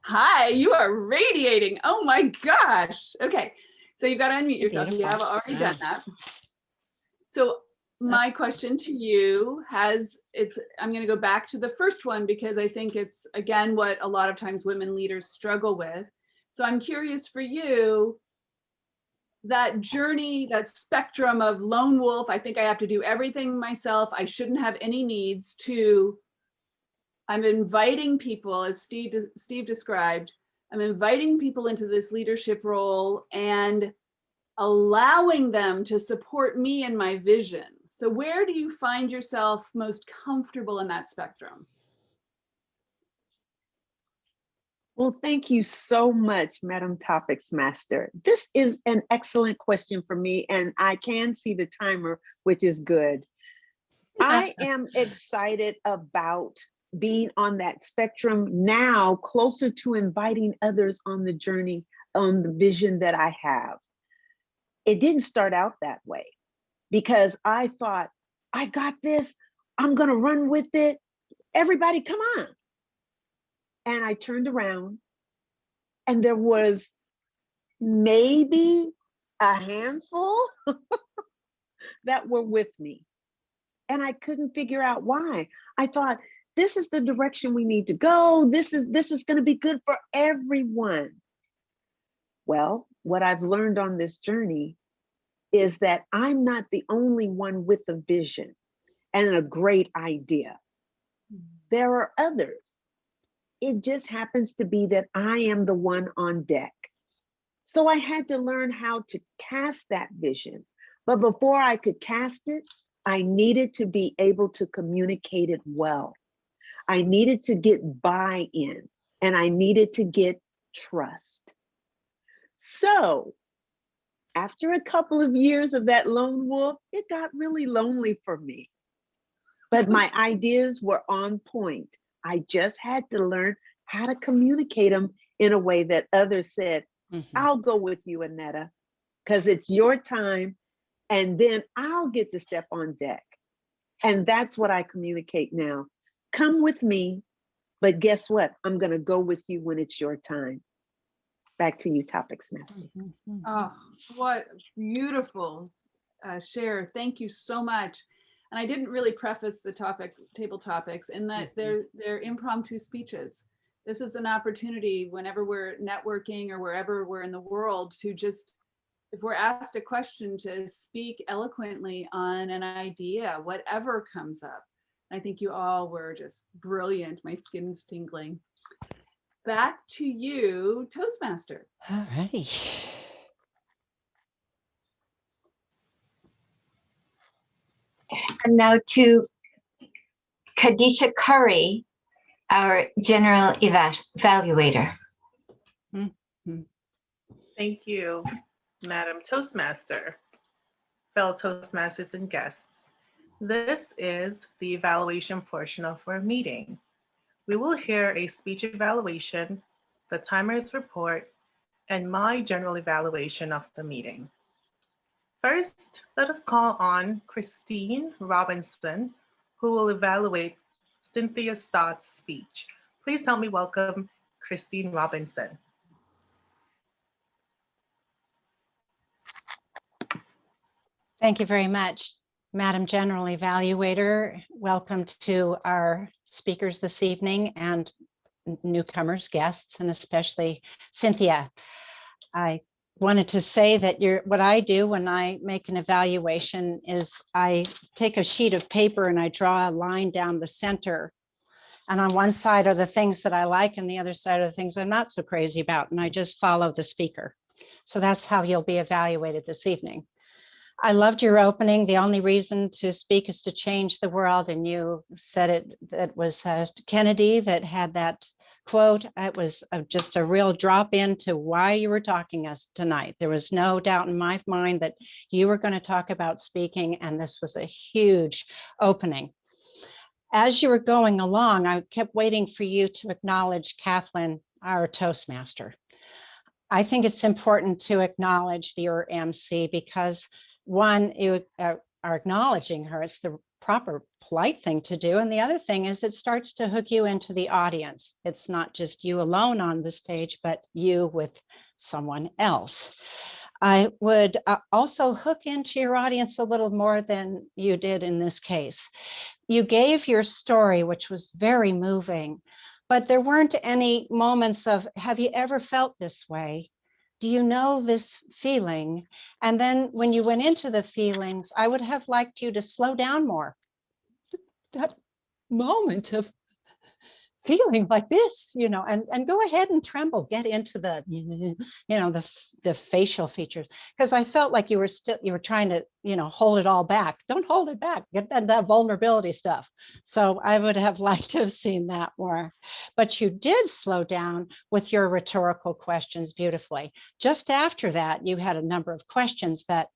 Hi, you are radiating. Oh my gosh. Okay, so you've got to unmute yourself. You have already done that. So my question to you I'm going to go back to the first one because I think it's, again, what a lot of times women leaders struggle with. So I'm curious for you, that journey, that spectrum of lone wolf, I think I have to do everything myself, I shouldn't have any needs, to I'm inviting people, as Steve described, I'm inviting people into this leadership role and allowing them to support me in my vision. So where do you find yourself most comfortable in that spectrum? Well, thank you so much, Madam Topics Master. This is an excellent question for me, and I can see the timer, which is good. I am excited about being on that spectrum now, closer to inviting others on the journey, on the vision that I have. It didn't start out that way because I thought, I got this, I'm gonna run with it. Everybody, come on. And I turned around and there was maybe a handful that were with me. And I couldn't figure out why. I thought, this is the direction we need to go. This is going to be good for everyone. Well, what I've learned on this journey is that I'm not the only one with a vision and a great idea. There are others. It just happens to be that I am the one on deck. So I had to learn how to cast that vision. But before I could cast it, I needed to be able to communicate it well. I needed to get buy-in and I needed to get trust. So after a couple of years of that lone wolf, it got really lonely for me. But my ideas were on point. I just had to learn how to communicate them in a way that others said, I'll go with you, Annetta, because it's your time. And then I'll get to step on deck. And that's what I communicate now. Come with me, but guess what? I'm going to go with you when it's your time. Back to you, Topics Master. Oh, what beautiful share. Thank you so much. And I didn't really preface the table topics in that they're impromptu speeches. This is an opportunity whenever we're networking or wherever we're in the world to just, if we're asked a question, to speak eloquently on an idea, whatever comes up. I think you all were just brilliant. My skin's tingling. Back to you, Toastmaster. All righty. on now to Khadisha Curry, our general evaluator. Thank you, Madam Toastmaster, fellow Toastmasters and guests. This is the evaluation portion of our meeting. We will hear a speech evaluation, the timer's report, and my general evaluation of the meeting. First, let us call on Christine Robinson, who will evaluate Cynthia Stott's speech. Please help me welcome Christine Robinson. Thank you very much, Madam General Evaluator. Welcome to our speakers this evening and newcomers, guests, and especially Cynthia. I wanted to say that what I do when I make an evaluation is I take a sheet of paper and I draw a line down the center. And on one side are the things that I like and the other side are the things I'm not so crazy about. And I just follow the speaker. So that's how you'll be evaluated this evening. I loved your opening. The only reason to speak is to change the world. And you said it, that was Kennedy that had that quote. It was just a real drop into why you were talking to us tonight. There was no doubt in my mind that you were going to talk about speaking, and this was a huge opening. As you were going along, I kept waiting for you to acknowledge Kathleen, our Toastmaster. I think it's important to acknowledge your MC because one, you are acknowledging her. It's the proper polite thing to do. And the other thing is it starts to hook you into the audience. It's not just you alone on the stage, but you with someone else. I would also hook into your audience a little more than you did in this case. You gave your story, which was very moving, but there weren't any moments of, have you ever felt this way? Do you know this feeling? And then when you went into the feelings, I would have liked you to slow down more. That moment of feeling like this, and go ahead and tremble, get into the, the facial features, because I felt like you were trying to, hold it all back. Don't hold it back, get that vulnerability stuff. So I would have liked to have seen that more, but you did slow down with your rhetorical questions beautifully. Just after that, you had a number of questions that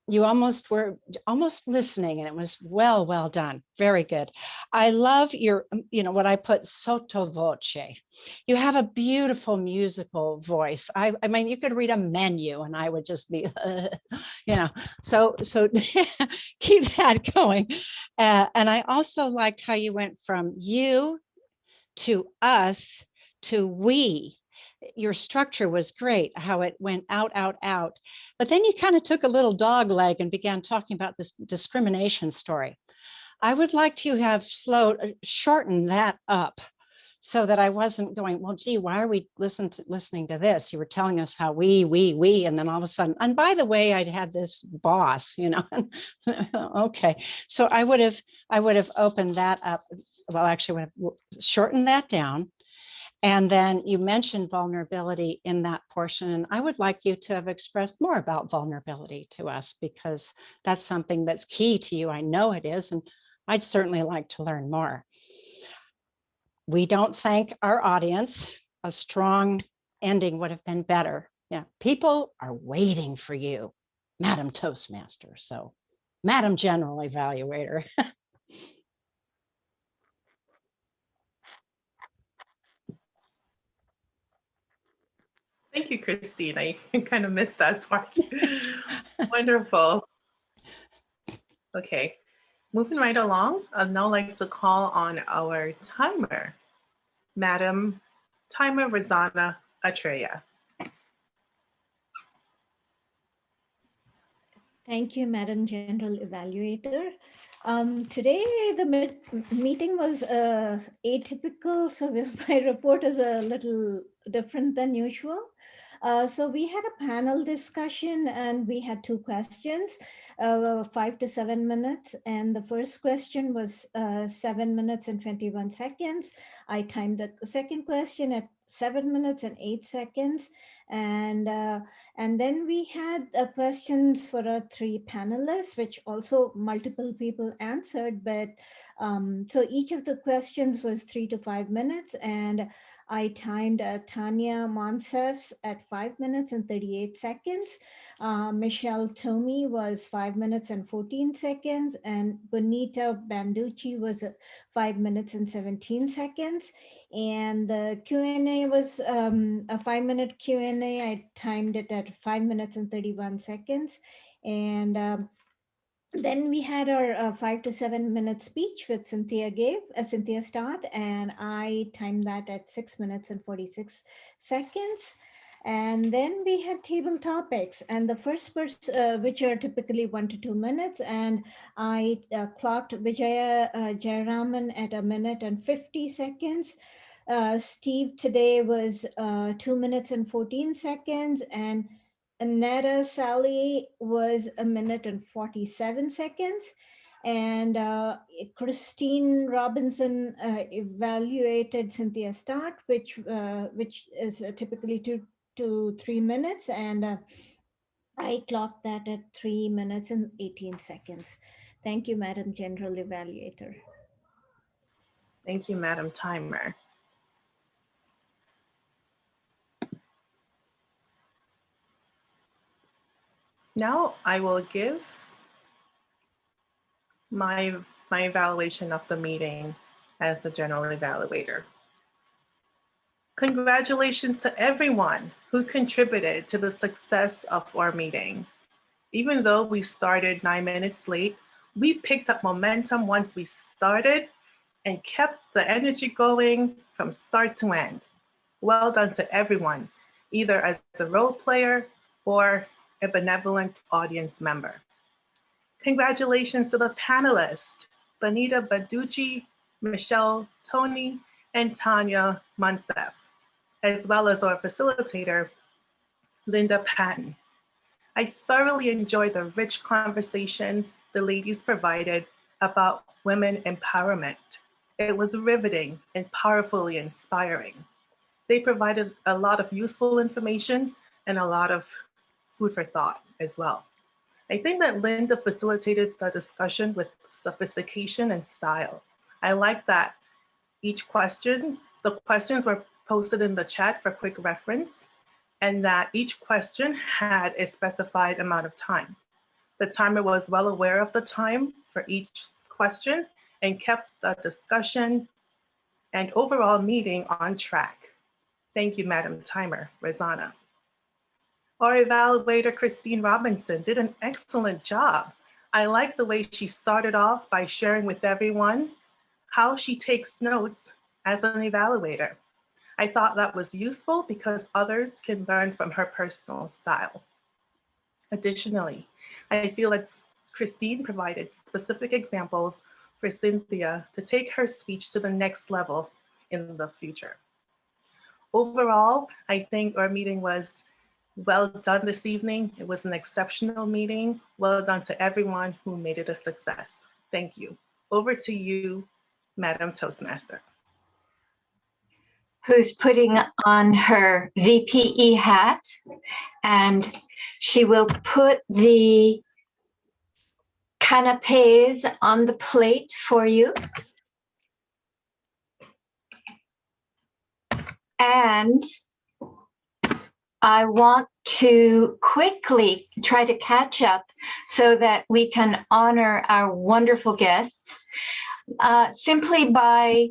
you were almost listening, and it was well done. Very good. I love your, what I put sotto voce. You have a beautiful musical voice. I mean, you could read a menu and I would just be, so keep that going. And I also liked how you went from you to us to we. Your structure was great, how it went out. But then you kind of took a little dog leg and began talking about this discrimination story. I would like to have shortened that up so that I wasn't going, well, gee, why are we listening to this? You were telling us how we, and then all of a sudden, and by the way, I'd had this boss, okay. So I would have opened that up. Well, actually, I would have shortened that down. And then you mentioned vulnerability in that portion. And I would like you to have expressed more about vulnerability to us, because that's something that's key to you. I know it is, and I'd certainly like to learn more. We don't thank our audience. A strong ending would have been better. Yeah, people are waiting for you, Madam Toastmaster. So, Madam General Evaluator. Thank you, Christine. I kind of missed that part. Wonderful. Okay, moving right along, I'd now like to call on our timer, Madam Timer Razana Atreya. Thank you, Madam General Evaluator. Today, the meeting was atypical, so my report is a little different than usual. So we had a panel discussion and we had two questions, 5 to 7 minutes. And the first question was 7 minutes and 21 seconds. I timed the second question at 7 minutes and 8 seconds. And then we had questions for our three panelists, which also multiple people answered. But so each of the questions was 3 to 5 minutes. And I timed Tanya Monsef's at 5 minutes and 38 seconds. Michelle Tomei was 5 minutes and 14 seconds. And Bonita Banducci was 5 minutes and 17 seconds. And the Q&A was a 5-minute Q&A. I timed it at 5 minutes and 31 seconds. And then we had our 5 to 7 minute speech with Cynthia Stott, and I timed that at 6 minutes and 46 seconds. And then we had table topics, and the first person, which are typically 1 to 2 minutes, and I clocked Vijaya Jayaraman at 1 minute and 50 seconds. Steve today was 2 minutes and 14 seconds, and Netta Sally was 1 minute and 47 seconds. And Christine Robinson evaluated Cynthia Stott, which is typically 2 to 3 minutes. And I clocked that at 3 minutes and 18 seconds. Thank you, Madam General Evaluator. Thank you, Madam Timer. Now I will give my evaluation of the meeting as the general evaluator. Congratulations to everyone who contributed to the success of our meeting. Even though we started 9 minutes late, we picked up momentum once we started and kept the energy going from start to end. Well done to everyone, either as a role player or a benevolent audience member. Congratulations to the panelists, Bonita Banducci, Michelle Tomei, and Tanya Monsef, as well as our facilitator, Linda Patton. I thoroughly enjoyed the rich conversation the ladies provided about women empowerment. It was riveting and powerfully inspiring. They provided a lot of useful information and a lot of food for thought as well. I think that Linda facilitated the discussion with sophistication and style. I like that the questions were posted in the chat for quick reference, and that each question had a specified amount of time. The timer was well aware of the time for each question and kept the discussion and overall meeting on track. Thank you, Madam Timer, Rosanna. Our evaluator, Christine Robinson, did an excellent job. I like the way she started off by sharing with everyone how she takes notes as an evaluator. I thought that was useful because others can learn from her personal style. Additionally, I feel that Christine provided specific examples for Cynthia to take her speech to the next level in the future. Overall, I think our meeting was well done this evening. It was an exceptional meeting. Well done to everyone who made it a success. Thank you. Over to you, Madam Toastmaster. Who's putting on her VPE hat, and she will put the canapes on the plate for you. And I want to quickly try to catch up so that we can honor our wonderful guests simply by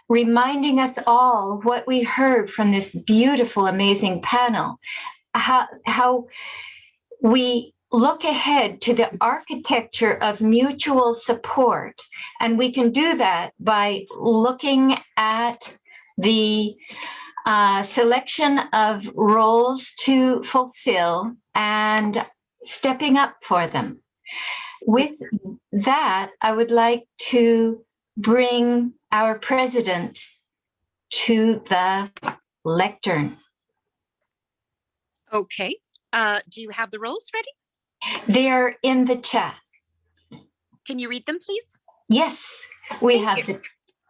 reminding us all what we heard from this beautiful, amazing panel, how we look ahead to the architecture of mutual support. And we can do that by looking at the selection of roles to fulfill and stepping up for them. With that, I would like to bring our president to the lectern. Okay. Do you have the roles ready? They're in the chat. Can you read them, please? Yes, we have the,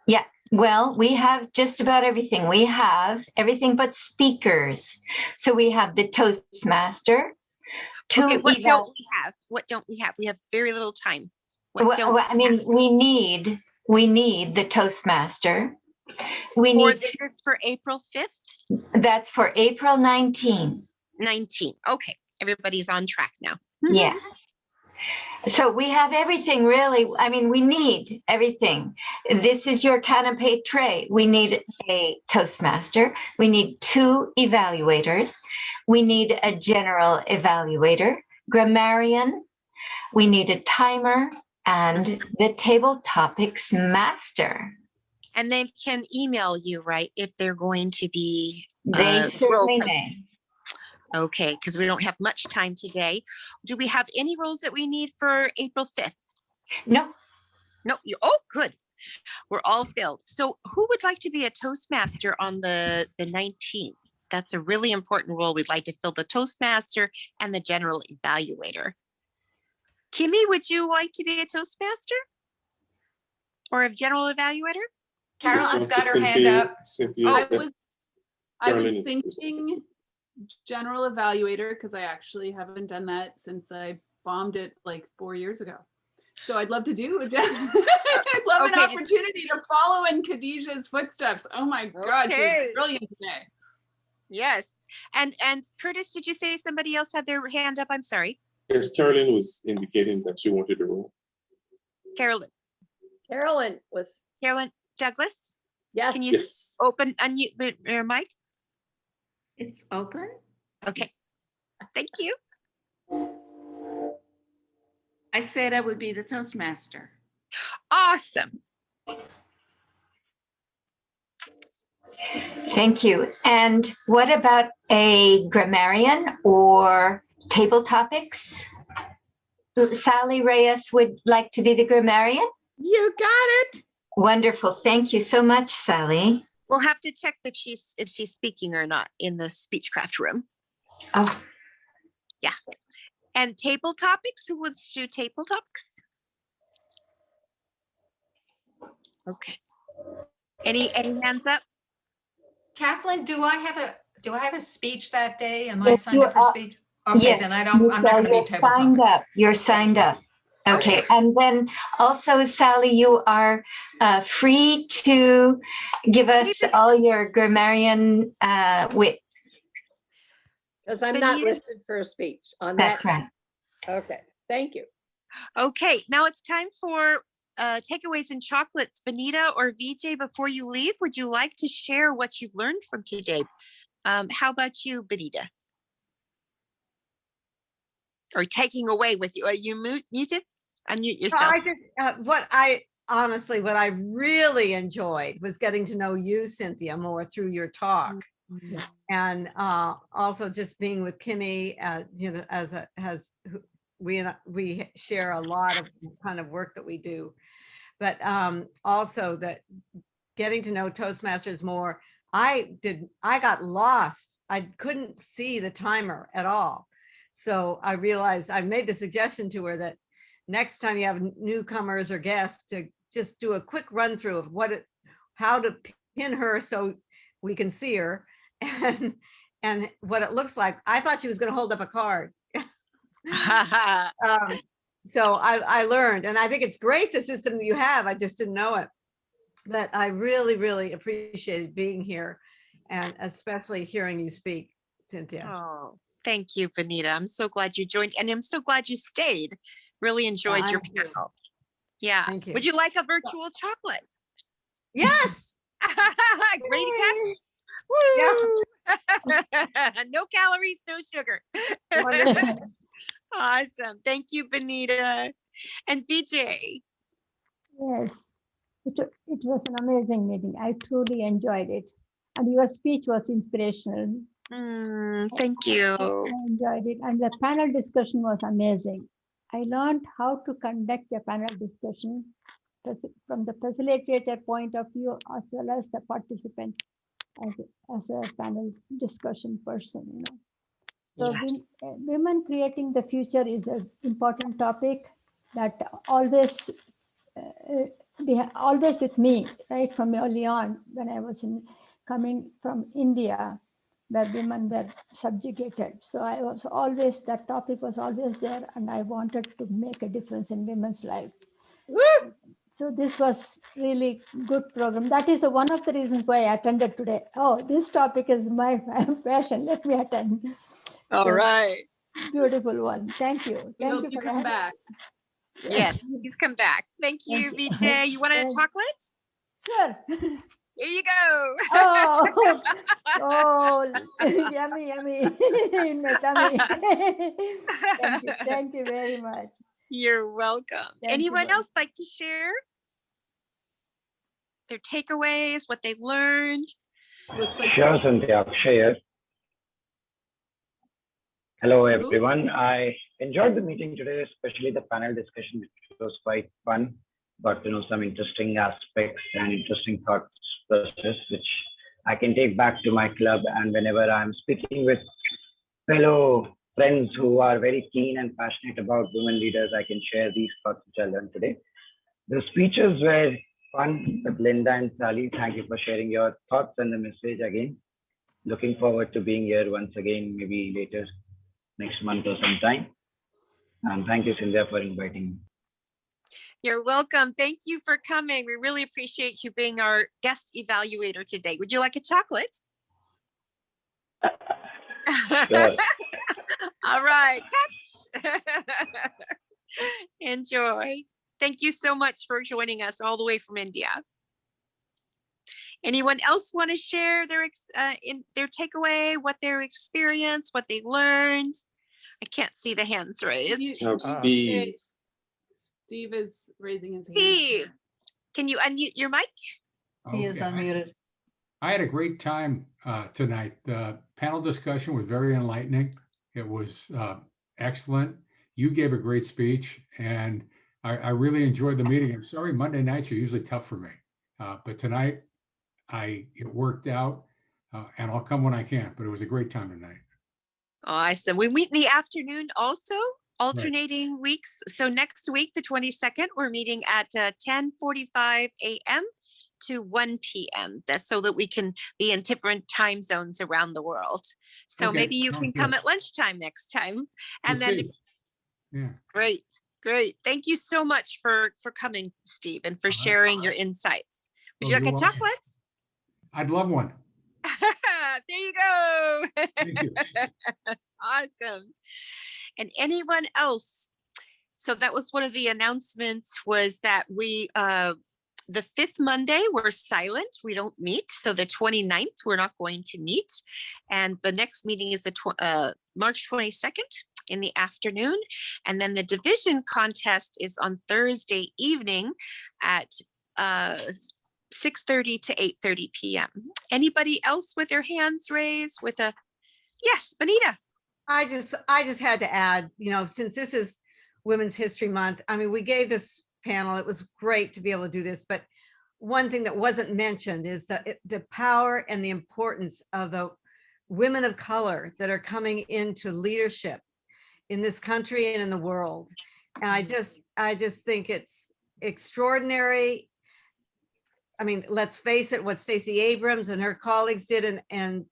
yeah. Well, we have just about everything. We have everything but speakers. So we have the Toastmaster. Okay, what don't we have? What don't we have? We have very little time. I mean, we need the Toastmaster. We need. This is for April 5th? That's for April 19. 19. Okay, everybody's on track now. Yeah. So we have everything really. I mean, we need everything. This is your canapé tray. We need a Toastmaster. We need 2 evaluators. We need a general evaluator, grammarian. We need a timer and the table topics master. And they can email you, right? If they're going to be. They certainly may. Okay, because we don't have much time today. Do we have any roles that we need for April 5th? No. No. Oh, good. We're all filled. So who would like to be a Toastmaster on the 19th? That's a really important role. We'd like to fill the Toastmaster and the general evaluator. Kimmy, would you like to be a Toastmaster? Or a general evaluator? Carolyn's got her hand up. I was thinking general evaluator because I actually haven't done that since I bombed it like 4 years ago. So I'd love to do it. I'd love an opportunity to follow in Khadijah's footsteps. Oh my God, she was brilliant today. Yes. And Curtis, did you say somebody else had their hand up? I'm sorry. Yes, Carolyn was indicating that she wanted a role. Carolyn Douglas? Yes. Can you unmute your mic? It's open. Okay. Thank you. I said I would be the Toastmaster. Awesome. Thank you. And what about a grammarian or table topics? Sally Reyes would like to be the grammarian? You got it. Wonderful. Thank you so much, Sally. We'll have to check if she's speaking or not in the Speechcraft room. Oh. Yeah. And table topics, who wants to do table topics? Okay. Any hands up? Kathleen, do I have a speech that day? Am I signed up for speech? Okay, yes, then I'm not going to be table signed topics. up. You're signed up. Okay. And then also, Sally, you are free to give us all your grammarian wit. Because I'm not listed for a speech on that. That's right. Okay, thank you. Okay, now it's time for takeaways and chocolates. Bonita or VJ, before you leave, would you like to share what you've learned from today? How about you, Bonita? Or taking away with you? Are you muted? Unmute yourself. I just, what I really enjoyed was getting to know you, Cynthia, more through your talk. Mm-hmm. And also just being with Kimmy, we share a lot of kind of work that we do, but also that getting to know Toastmasters more. I got lost. I couldn't see the timer at all. So I realized, I made the suggestion to her that next time you have newcomers or guests, to just do a quick run through of how to pin her so we can see her and what it looks like. I thought she was going to hold up a card. So I learned, and I think it's great, the system that you have. I just didn't know it. But I really, really appreciated being here, and especially hearing you speak, Cynthia. Oh, thank you, Bonita. I'm so glad you joined, and I'm so glad you stayed. Really enjoyed your panel. Yeah. Thank you. Would you like a virtual chocolate? Yes. Great catch. Woo! Yeah. No calories, no sugar. Awesome. Thank you, Bonita. And VJ. Yes, it was an amazing meeting. I truly enjoyed it. And your speech was inspirational. Thank you. I enjoyed it. And the panel discussion was amazing. I learned how to conduct a panel discussion from the facilitator point of view, as well as the participant as a panel discussion person, So Yes. women creating the future is an important topic that always always with me, right from early on when I was coming from India, where women were subjugated. So I was always, that topic was always there, and I wanted to make a difference in women's life. So this was really good program. That is one of the reasons why I attended today. Oh, this topic is my passion. Let me attend. All So, right. beautiful one. Thank you. We Thank hope you you for come having- back. Yes, he's come back. Thank you, Thank you. BJ. You want a chocolate? Sure. Here you go. Oh, oh, yummy, yummy in my tummy. Thank you very much. You're welcome. Thank you, Anyone Bonnie. else like to share their takeaways, what they learned? Looks like Sure, Cynthia. Akshay here. Hello, everyone. I enjoyed the meeting today, especially the panel discussion, which was quite fun. Got to know some interesting aspects and interesting thought process, which I can take back to my club. And whenever I'm speaking with fellow friends who are very keen and passionate about women leaders, I can share these thoughts which I learned today. The speeches were fun, but Linda and Sally, thank you for sharing your thoughts and the message again. Looking forward to being here once again, maybe later next month or sometime. And thank you, Cynthia, for inviting me. You're welcome. Thank you for coming. We really appreciate you being our guest evaluator today. Would you like a chocolate? Sure. All right, catch. Enjoy. Thank you so much for joining us all the way from India. Anyone else want to share their takeaway, what their experience, what they learned? I can't see the hands raised. Steve. Steve is raising his hand. Steve, can you unmute your mic? He is Okay. unmuted. I had a great time tonight. The panel discussion was very enlightening. It was excellent. You gave a great speech, and I really enjoyed the meeting. I'm sorry, Monday nights are usually tough for me, but tonight it worked out, and I'll come when I can. But it was a great time tonight. Awesome. We meet in the afternoon also, alternating weeks. So next week, the 22nd, we're meeting at 10:45 a.m. to 1 p.m. That's so that we can be in different time zones around the world. So Okay, maybe you sounds can good. come at lunchtime next time. And We'll then, see. Yeah. Great. Thank you so much for coming, Steve, and for sharing your insights. Would Oh, you like you're a welcome. chocolate? I'd love one. There you go. Thank you. Awesome. And anyone else? So that was one of the announcements, was that we, the 5th Monday, we're silent. We don't meet. So the 29th, we're not going to meet. And the next meeting is the March 22nd in the afternoon. And then the division contest is on Thursday evening at 6:30 to 8:30 p.m. Anybody else with their hands raised with a, yes, Bonita. I just had to add, since this is Women's History Month, I mean, we gave this panel, it was great to be able to do this, but one thing that wasn't mentioned is the power and the importance of the women of color that are coming into leadership in this country and in the world. And I just think it's extraordinary. I mean, let's face it, what Stacey Abrams and her colleagues did in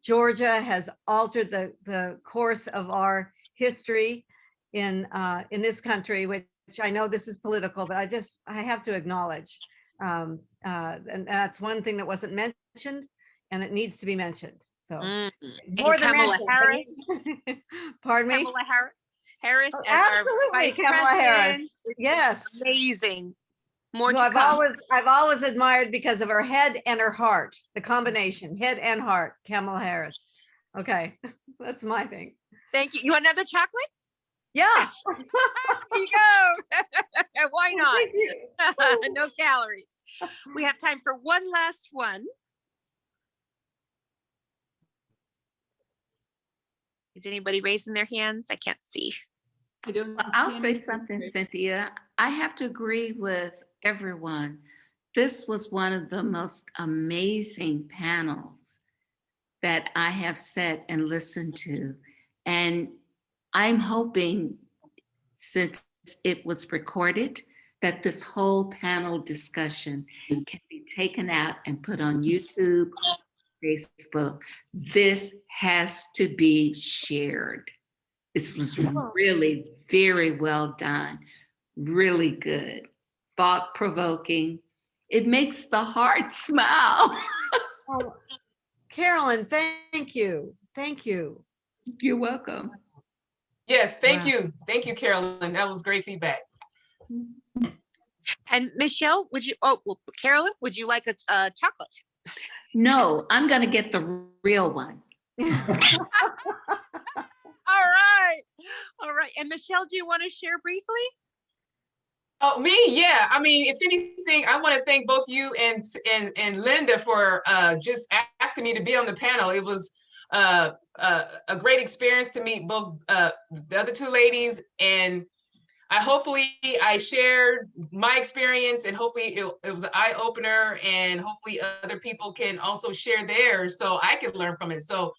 Georgia has altered the course of our history in this country, which I know this is political, but I have to acknowledge. And that's one thing that wasn't mentioned, and it needs to be mentioned. So more than Kamala mentioned. Harris. Pardon me? Kamala Harris. Oh, as our absolutely, Vice Kamala Harris. President. Yes. Amazing. More Who to I've come. always admired because of her head and her heart, the combination, head and heart, Kamala Harris. Okay, that's my thing. Thank you. You want another chocolate? Yeah. Here you go. Why not? No calories. We have time for one last one. Is anybody raising their hands? I can't see. Well, I'll say something, Cynthia. I have to agree with everyone. This was one of the most amazing panels that I have sat and listened to. And I'm hoping, since it was recorded, that this whole panel discussion can be taken out and put on YouTube, Facebook. This has to be shared. This was really very well done, really good, thought-provoking. It makes the heart smile. Oh, Carolyn, thank you. Thank you. You're welcome. Yes, thank Wow. you. Thank you, Carolyn. That was great feedback. And Michelle, would you, Carolyn, would you like a chocolate? No, I'm going to get the real one. All right. All right. And Michelle, do you want to share briefly? Oh, me? Yeah. I mean, if anything, I want to thank both you and Linda for just asking me to be on the panel. It was a great experience to meet both the other two ladies, and hopefully I shared my experience, and hopefully it was an eye opener, and hopefully other people can also share theirs so I could learn from it. So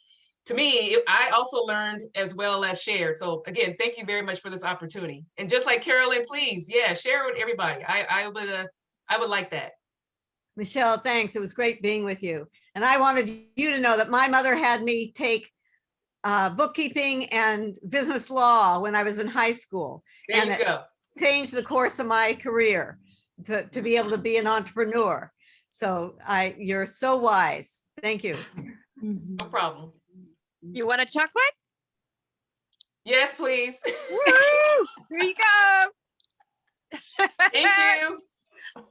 to me, I also learned as well as shared. So again, thank you very much for this opportunity. And just like Carolyn, please, yeah, share it with everybody. I would like that. Michelle, thanks. It was great being with you. And I wanted you to know that my mother had me take bookkeeping and business law when I was in high school. There and you go. Changed the course of my career to be able to be an entrepreneur. So you're so wise. Thank you. No problem. You want a chocolate? Yes, please. Woo! Here you go. Thank you.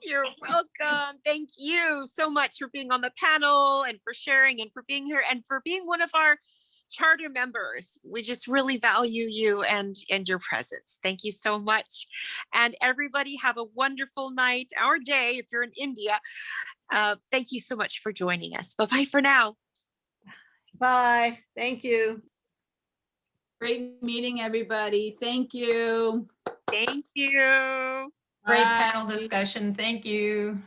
You're welcome. Thank you so much for being on the panel and for sharing and for being here and for being one of our charter members. We just really value you and your presence. Thank you so much. And everybody have a wonderful night or day if you're in India. Thank you so much for joining us. Bye-bye for now. Bye. Thank you. Great meeting, everybody. Thank you. Thank you. Great Bye. panel discussion. Thank you.